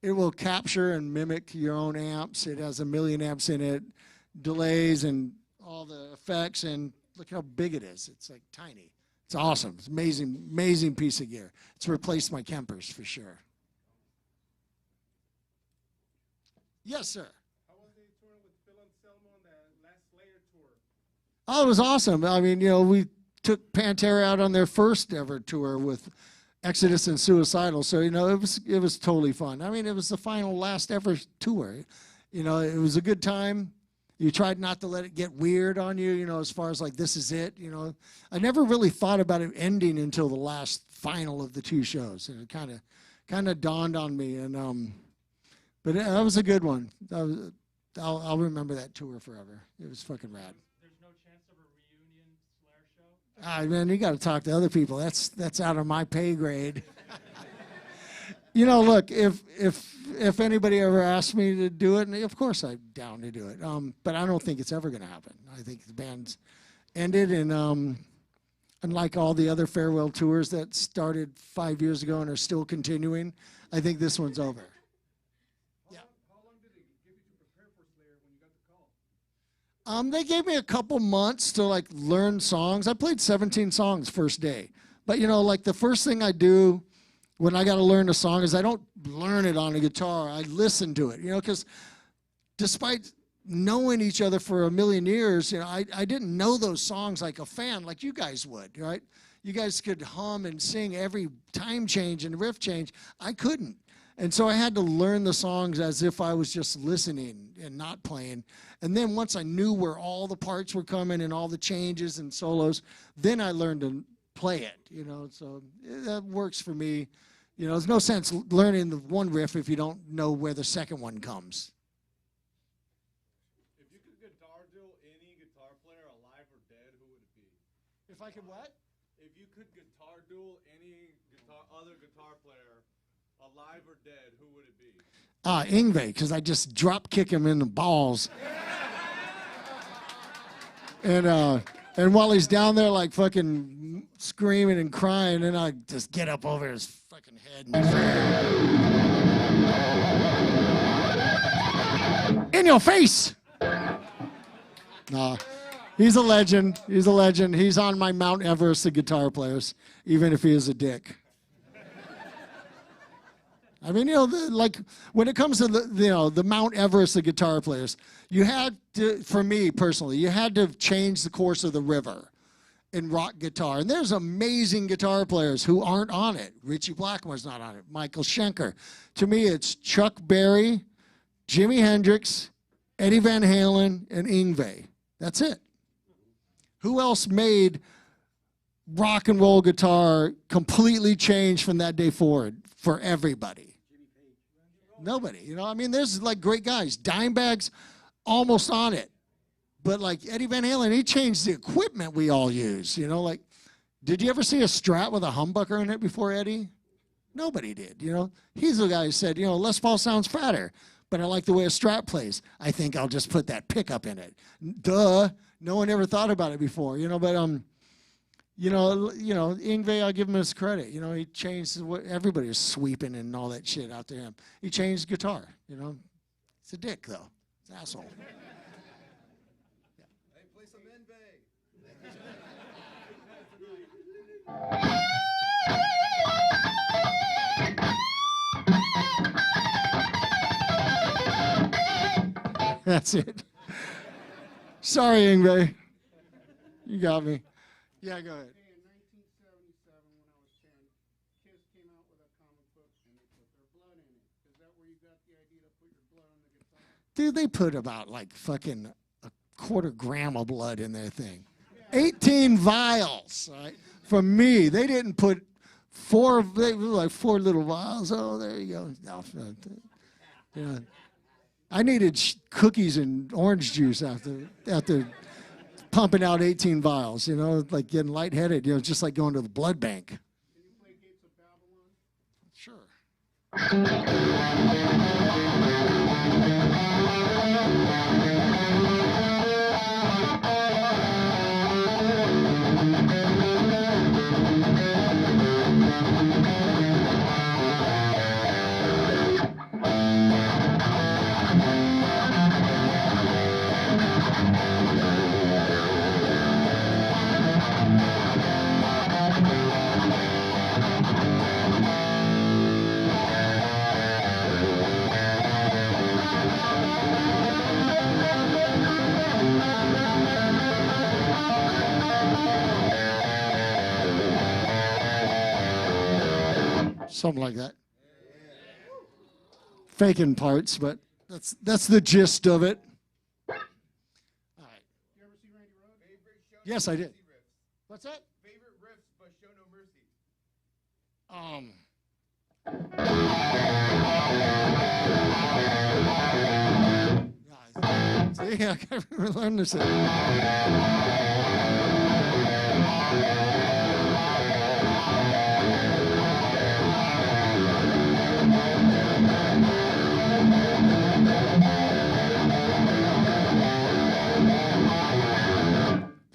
it will capture and mimic your own amps. It has 1 million amps in it, delays and all the effects, and look how big it is. It's like tiny. It's awesome. It's amazing, amazing piece of gear. It's replaced my Kempers for sure. Yes, sir. How was the tour with Phil Anselmo on the last Slayer tour? Oh, it was awesome. I mean, you know, we took Pantera out on their first ever tour with Exodus and Suicidal. So, you know, it was totally fun. I mean, it was the last ever tour. You know, it was a good time. You tried not to let it get weird on you, you know, as far as like, this is it, you know. I never really thought about it ending until the last final of the 2 shows. And it kind of dawned on me. And but that was a good one. I'll remember that tour forever. It was fucking rad. There's no chance of a reunion Slayer show? Man, you got to talk to other people. That's out of my pay grade. You know, look, if anybody ever asked me to do it, and of course I'm down to do it. But I don't think it's ever going to happen. I think the band's ended, and unlike all the other farewell tours that started 5 years ago and are still continuing, I think this one's over. Yeah. How long did it give you to prepare for Slayer when you got the call? They gave me a couple months to like learn songs. I played 17 songs first day, but you know, like the first thing I do when I got to learn a song is I don't learn it on a guitar. I listen to it, you know, because despite knowing each other for a million years, you know, I didn't know those songs like a fan, like you guys would, right? You guys could hum and sing every time change and riff change. I couldn't. And so I had to learn the songs as if I was just listening and not playing. And then once I knew where all the parts were coming and all the changes and solos, then I learned to play it, you know. So that works for me. You know, there's no sense learning the one riff if you don't know where the second one comes. If you could guitar duel any guitar player, alive or dead, who would it be? If I could what? If you could guitar duel any other guitar player, alive or dead, who would it be? Yngwie, because I just drop kick him in the balls. And while he's down there like fucking screaming and crying, then I just get up over his fucking head and in your face. Nah, he's a legend. He's a legend. He's on my Mount Everest of guitar players, even if he is a dick. I mean, you know, like when it comes to the Mount Everest of guitar players, you had to, for me personally, you had to change the course of the river in rock guitar. And there's amazing guitar players who aren't on it. Richie Blackmore's not on it. Michael Schenker. To me, it's Chuck Berry, Jimi Hendrix, Eddie Van Halen, and Yngwie. That's it. Who else made rock and roll guitar completely change from that day forward for everybody? Nobody, you know. I mean, there's like great guys. Dimebag's almost on it, but like Eddie Van Halen, he changed the equipment we all use. You know, like, did you ever see a Strat with a humbucker in it before Eddie? Nobody did. You know, he's the guy who said, you know, Les Paul sounds fatter, but I like the way a Strat plays. I think I'll just put that pickup in it. Duh, no one ever thought about it before. You know, but You know, Yngwie, I'll give him his credit. You know, he changed what everybody was sweeping and all that shit out there. He changed guitar. You know, it's a dick though. It's an asshole. Hey, play some That's it. Sorry, Yngwie. You got me. Yeah, go ahead. Hey, in 1977, when I was 10, Kiss came out with a comic book and they put their blood in it. Is that where you got the idea to put your blood on the guitar? Dude, they put about like fucking a quarter gram of blood in their thing. 18 vials, right? For me, they didn't put four little vials. Oh, there you go. No, you know, I needed cookies and orange juice after pumping out 18 vials, you know, like getting lightheaded, you know, just like going to the blood bank. Can you play Gates of Babylon? Sure. something like that. Faking parts, but that's the gist of it. All right. You ever see Randy Rhoads? Favorite show Yes, no I did. mercy riffs. What's that? Favorite riffs, but show no mercy. See, I can't learn this.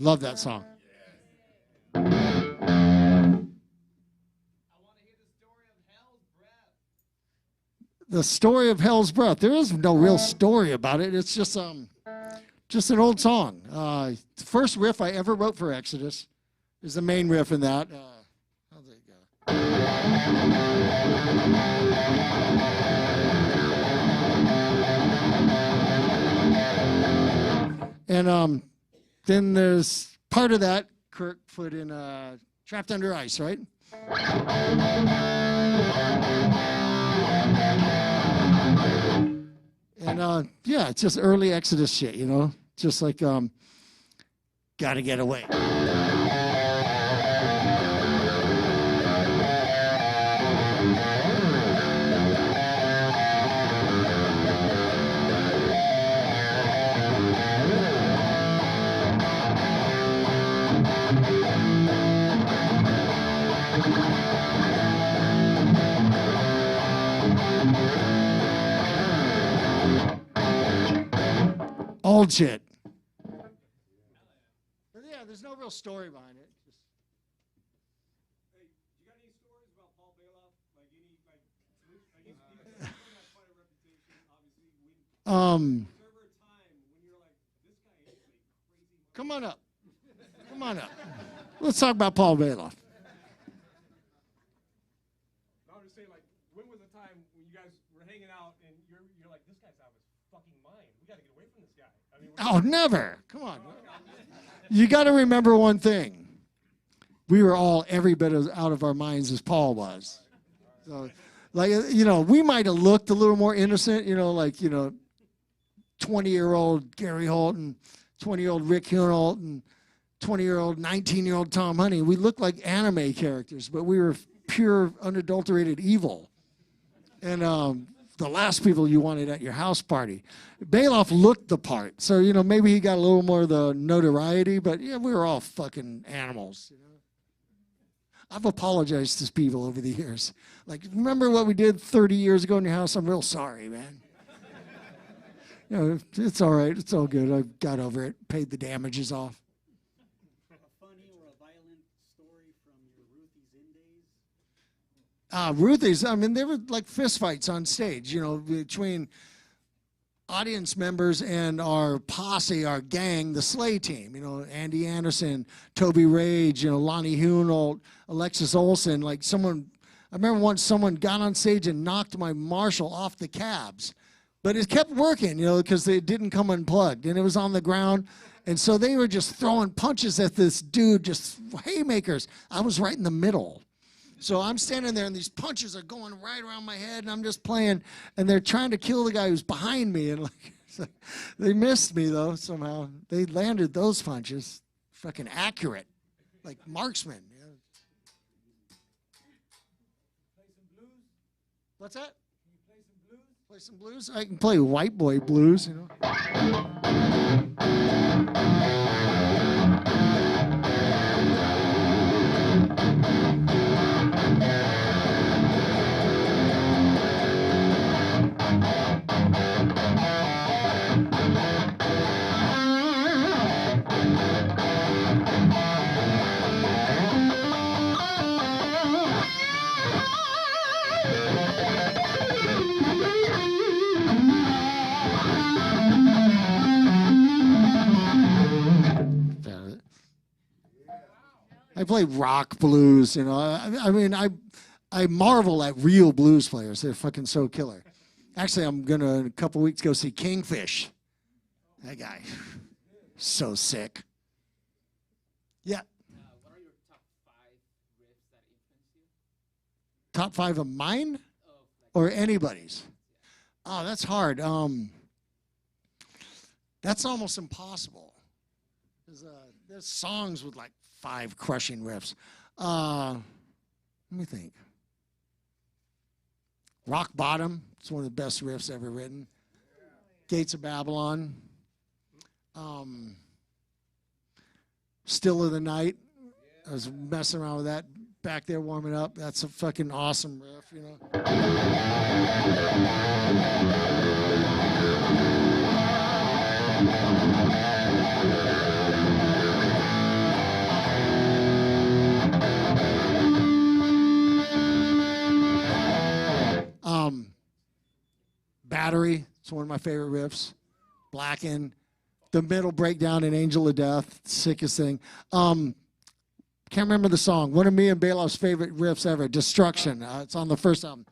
Love that song. I want to hear the story of Hell's Breath. The story of Hell's Breath. There is no real story about it. It's just an old song. The first riff I ever wrote for Exodus is the main riff in that. How's it go? And then there's part of that Kirk put in Trapped Under Ice, right? And yeah, it's just early Exodus shit, you know? Just like, gotta get away. Old shit. But yeah, there's no real story behind it. Just... Hey, you got any stories about Paul Baloff? Like any, he's got quite a reputation, obviously. Was there ever a time when you're like, this guy is a crazy... Come on up. Come on up. Let's talk about Paul Baloff. I was just saying, like, when was a time when you guys were hanging out and you're like, this guy's out of his fucking mind. We got to get away from this guy. I mean, Oh, never. Come on. You got to remember one thing. We were all every bit as out of our minds as Paul was. So, like, you know, we might have looked a little more innocent, you know, like, you know, 20-year-old Gary Holt and 20-year-old Rick Hunolt and 20-year-old, 19-year-old Tom Honey. We looked like anime characters, but we were pure, unadulterated evil. And the last people you wanted at your house party. Baloff looked the part. So, you know, maybe he got a little more of the notoriety, but yeah, we were all fucking animals. You know? I've apologized to people over the years. Like, remember what we did 30 years ago in your house? I'm real sorry, man. You know, it's all right. It's all good. I got over it, paid the damages off. A funny or a violent story from your Ruthie's in days? Ruthie's, I mean, there were like fistfights on stage, you know, between audience members and our posse, our gang, the Slay team, you know, Andy Anderson, Toby Rage, you know, Lonnie Hunolt, Alexis Olsen. Like I remember once someone got on stage and knocked my Marshall off the cabs. But it kept working, you know, because it didn't come unplugged, and it was on the ground. And so they were just throwing punches at this dude, just haymakers. I was right in the middle. So I'm standing there, and these punches are going right around my head, and I'm just playing, and they're trying to kill the guy who's behind me. And like, they missed me, though, somehow. They landed those punches. Fucking accurate, like marksmen. You know? Play some blues? What's that? Can you play some blues? Play some blues? I can play white boy blues, you know. I play rock blues, you know. I mean, I marvel at real blues players. They're fucking so killer. Actually, I'm going to, in a couple weeks, go see Kingfish. That guy, so sick. Yeah. What are your top 5 riffs that influence you? top 5 of mine or anybody's? Oh, that's hard. That's almost impossible. There's songs with like 5 crushing riffs. Let me think. Rock Bottom. It's one of the best riffs ever written. Gates of Babylon. Still of the Night. I was messing around with that back there warming up. That's a fucking awesome riff, you know. Battery. It's one of my favorite riffs. Blacken. The middle breakdown in Angel of Death. Sickest thing. Can't remember the song. One of me and Baloff's favorite riffs ever. Destruction. It's on the first album.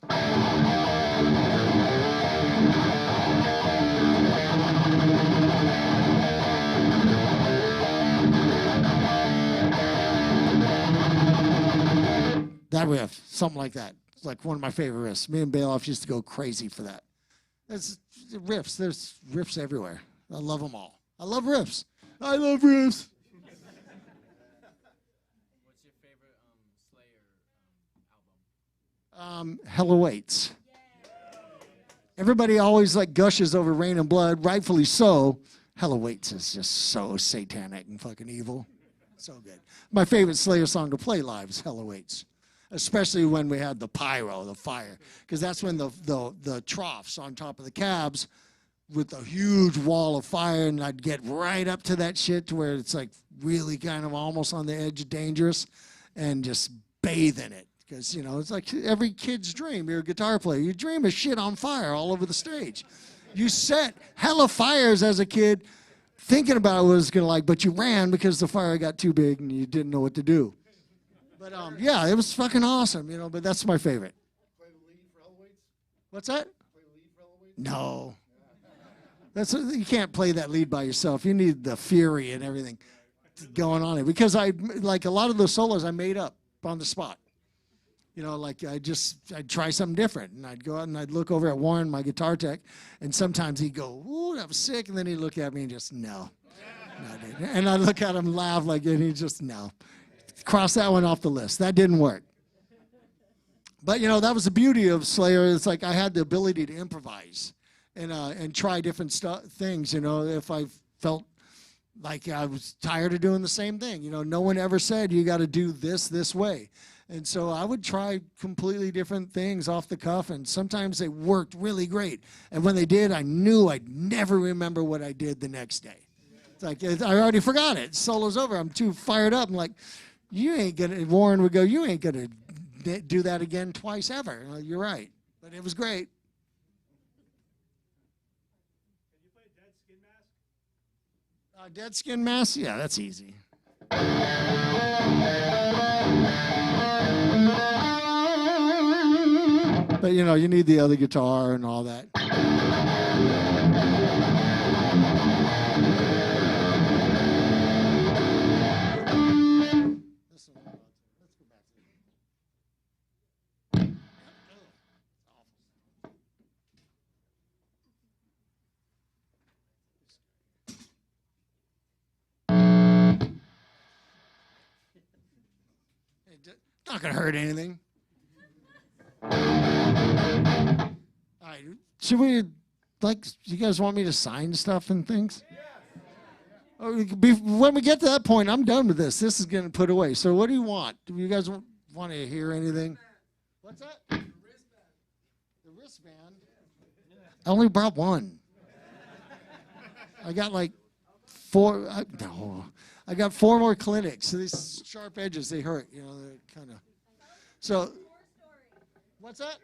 That riff. Something like that. It's like one of my favorite riffs. Me and Baloff used to go crazy for that. There's riffs. There's riffs everywhere. I love them all. I love riffs. I love riffs. What's your favorite Slayer album? Hell Awaits. Everybody always like gushes over Rain and Blood, rightfully so. Hell Awaits is just so satanic and fucking evil. So good. My favorite Slayer song to play live is Hell Awaits. Especially when we had the pyro, the fire. Because that's when the troughs on top of the cabs with a huge wall of fire, and I'd get right up to that shit to where it's like really kind of almost on the edge of dangerous and just bathe in it. Because, you know, it's like every kid's dream. You're a guitar player. You dream of shit on fire all over the stage. You set hella fires as a kid thinking about what it was going to like, but you ran because the fire got too big and you didn't know what to do. But, yeah, it was fucking awesome, you know, but that's my favorite. Play the lead for Hell Awaits? What's that? Play the lead for Hell Awaits? No. You can't play that lead by yourself. You need the fury and everything going on it. Because like a lot of those solos I made up on the spot. You know, like I'd try something different. And I'd go out and I'd look over at Warren, my guitar tech, and sometimes he'd go, ooh, that was sick. And then he'd look at me and just, no. Dude. And I'd look at him and laugh like, and he'd just, no. Cross that one off the list. That didn't work. But, you know, that was the beauty of Slayer. It's like I had the ability to improvise and try different things, you know, if I felt like I was tired of doing the same thing. You know, no one ever said you got to do this way. And so I would try completely different things off the cuff, and sometimes they worked really great. And when they did, I knew I'd never remember what I did the next day. It's like, I already forgot it. Solo's over. I'm too fired up. I'm like, Warren would go, you ain't going to do that again twice ever. Well, you're right. But it was great. Can you play Dead Skin Mask? Dead Skin Mask? Yeah, that's easy. But, you know, you need the other guitar and all that. Not going to hurt anything. All right. Should we, you guys want me to sign stuff and things? When we get to that point, I'm done with this. This is getting put away. So what do you want? Do you guys want to hear anything? What's that? The wristband. The wristband? I only brought one. I got like 4. I got 4 more clinics. So these sharp edges, they hurt. You know, they're kind of. So, what's that?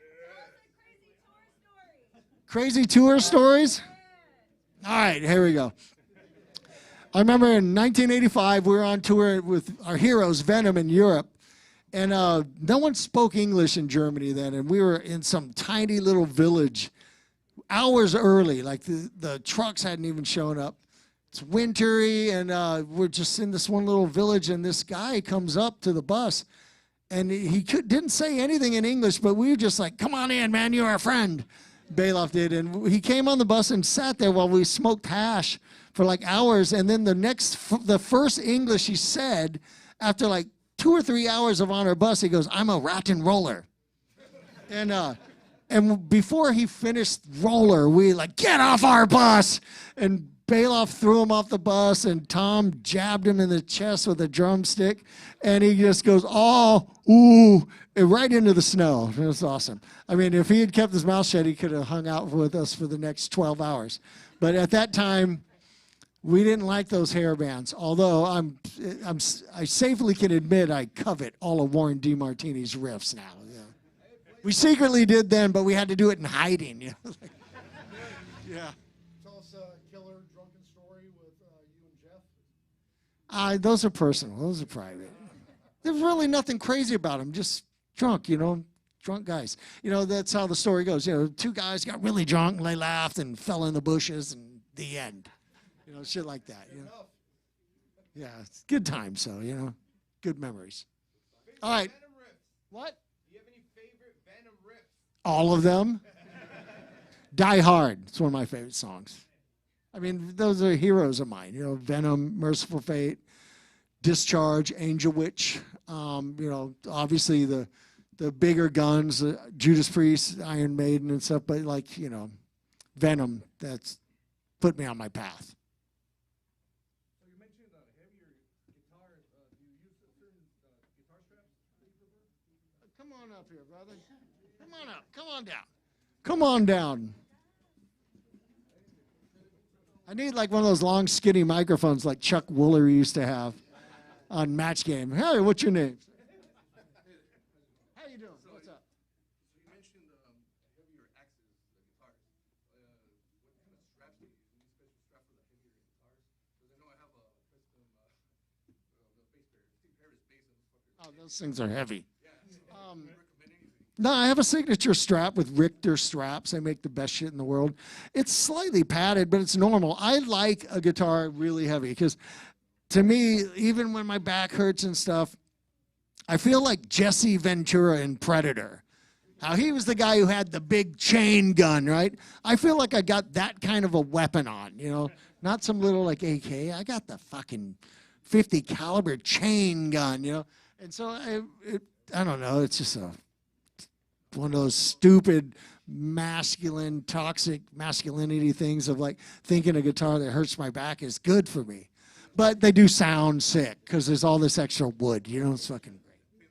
Crazy tour stories? All right, here we go. I remember in 1985, we were on tour with our heroes, Venom, in Europe. And no one spoke English in Germany then. And we were in some tiny little village hours early. Like the trucks hadn't even shown up. It's wintry, and we're just in this one little village. And this guy comes up to the bus. And didn't say anything in English, but we were just like, come on in, man, you're our friend. Baloff did. And he came on the bus and sat there while we smoked hash for like hours. And then the first English he said, after like 2 or 3 hours of on our bus, he goes, I'm a rotten roller. And before he finished roller, we like, get off our bus. And Baloff threw him off the bus, and Tom jabbed him in the chest with a drumstick. And he just goes, oh, ooh, and right into the snow. It was awesome. I mean, if he had kept his mouth shut, he could have hung out with us for the next 12 hours. But at that time, we didn't like those hair bands. Although I safely can admit I covet all of Warren DeMartini's riffs now. Yeah. We secretly did then, but we had to do it in hiding. You know? Yeah. Tell us a killer drunken story with you and Jeff. Those are personal. Those are private. There's really nothing crazy about them. Just drunk, you know, drunk guys. You know, that's how the story goes. You know, 2 guys got really drunk and they laughed and fell in the bushes and the end. You know, shit like that. You know? Yeah, it's good time. So, you know, good memories. All right. What? Do you have any favorite Venom riffs? All of them. Die Hard. It's one of my favorite songs. I mean, those are heroes of mine. You know, Venom, Merciful Fate, Discharge, Angel Witch. You know, obviously the bigger guns, Judas Priest, Iron Maiden and stuff. But like, you know, Venom, that's put me on my path. So you mentioned heavier guitar. Do you use certain guitar straps that you prefer? Come on up here, brother. Come on up. Come on down. Come on down. I need like one of those long, skinny microphones like Chuck Woolery used to have on Match Game. Hey, what's your name? How you doing? What's up? So you mentioned heavier axes, guitars. What kind of straps do you use? Any special strap for the heavier guitars? Because I know I have a custom the bass player, Steve Harris bass. Oh, those things are heavy. No, I have a signature strap with Richter straps. They make the best shit in the world. It's slightly padded, but it's normal. I like a guitar really heavy because to me, even when my back hurts and stuff, I feel like Jesse Ventura in Predator. How he was the guy who had the big chain gun, right? I feel like I got that kind of a weapon on, you know, not some little like AK. I got the fucking 50 caliber chain gun, you know? And so I don't know. It's just one of those stupid masculine, toxic masculinity things of like thinking a guitar that hurts my back is good for me. But they do sound sick because there's all this extra wood, you know, it's fucking great.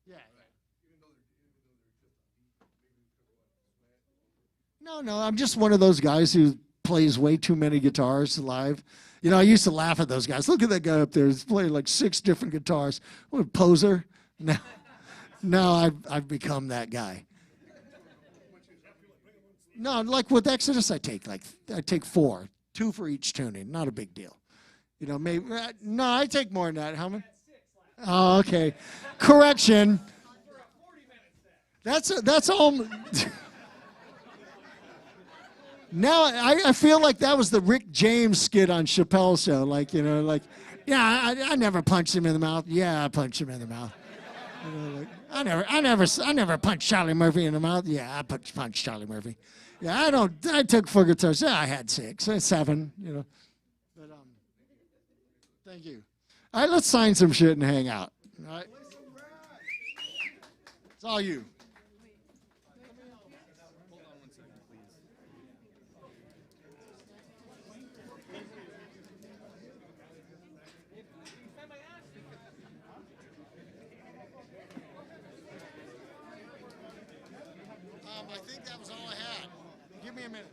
Yeah. No, I'm just one of those guys who plays way too many guitars live. You know, I used to laugh at those guys. Look at that guy up there. He's playing like 6 different guitars. What a poser. Now I've become that guy. No, like with Exodus, I take 4, 2 for each tuning. Not a big deal. You know, maybe no, I take more than that. How many? Oh, okay. Correction. That's all. Now I feel like that was the Rick James skit on Chappelle's show. Like, you know, like, yeah, I never punched him in the mouth. Yeah, I punched him in the mouth. You know, like, I never punched Charlie Murphy in the mouth. Yeah, I punched Charlie Murphy. Yeah, I took 4 guitars. Yeah, I had 6, 7. You know, but thank you. All right, let's sign some shit and hang out. All right, it's all you. I think that was all I had. Give me a minute.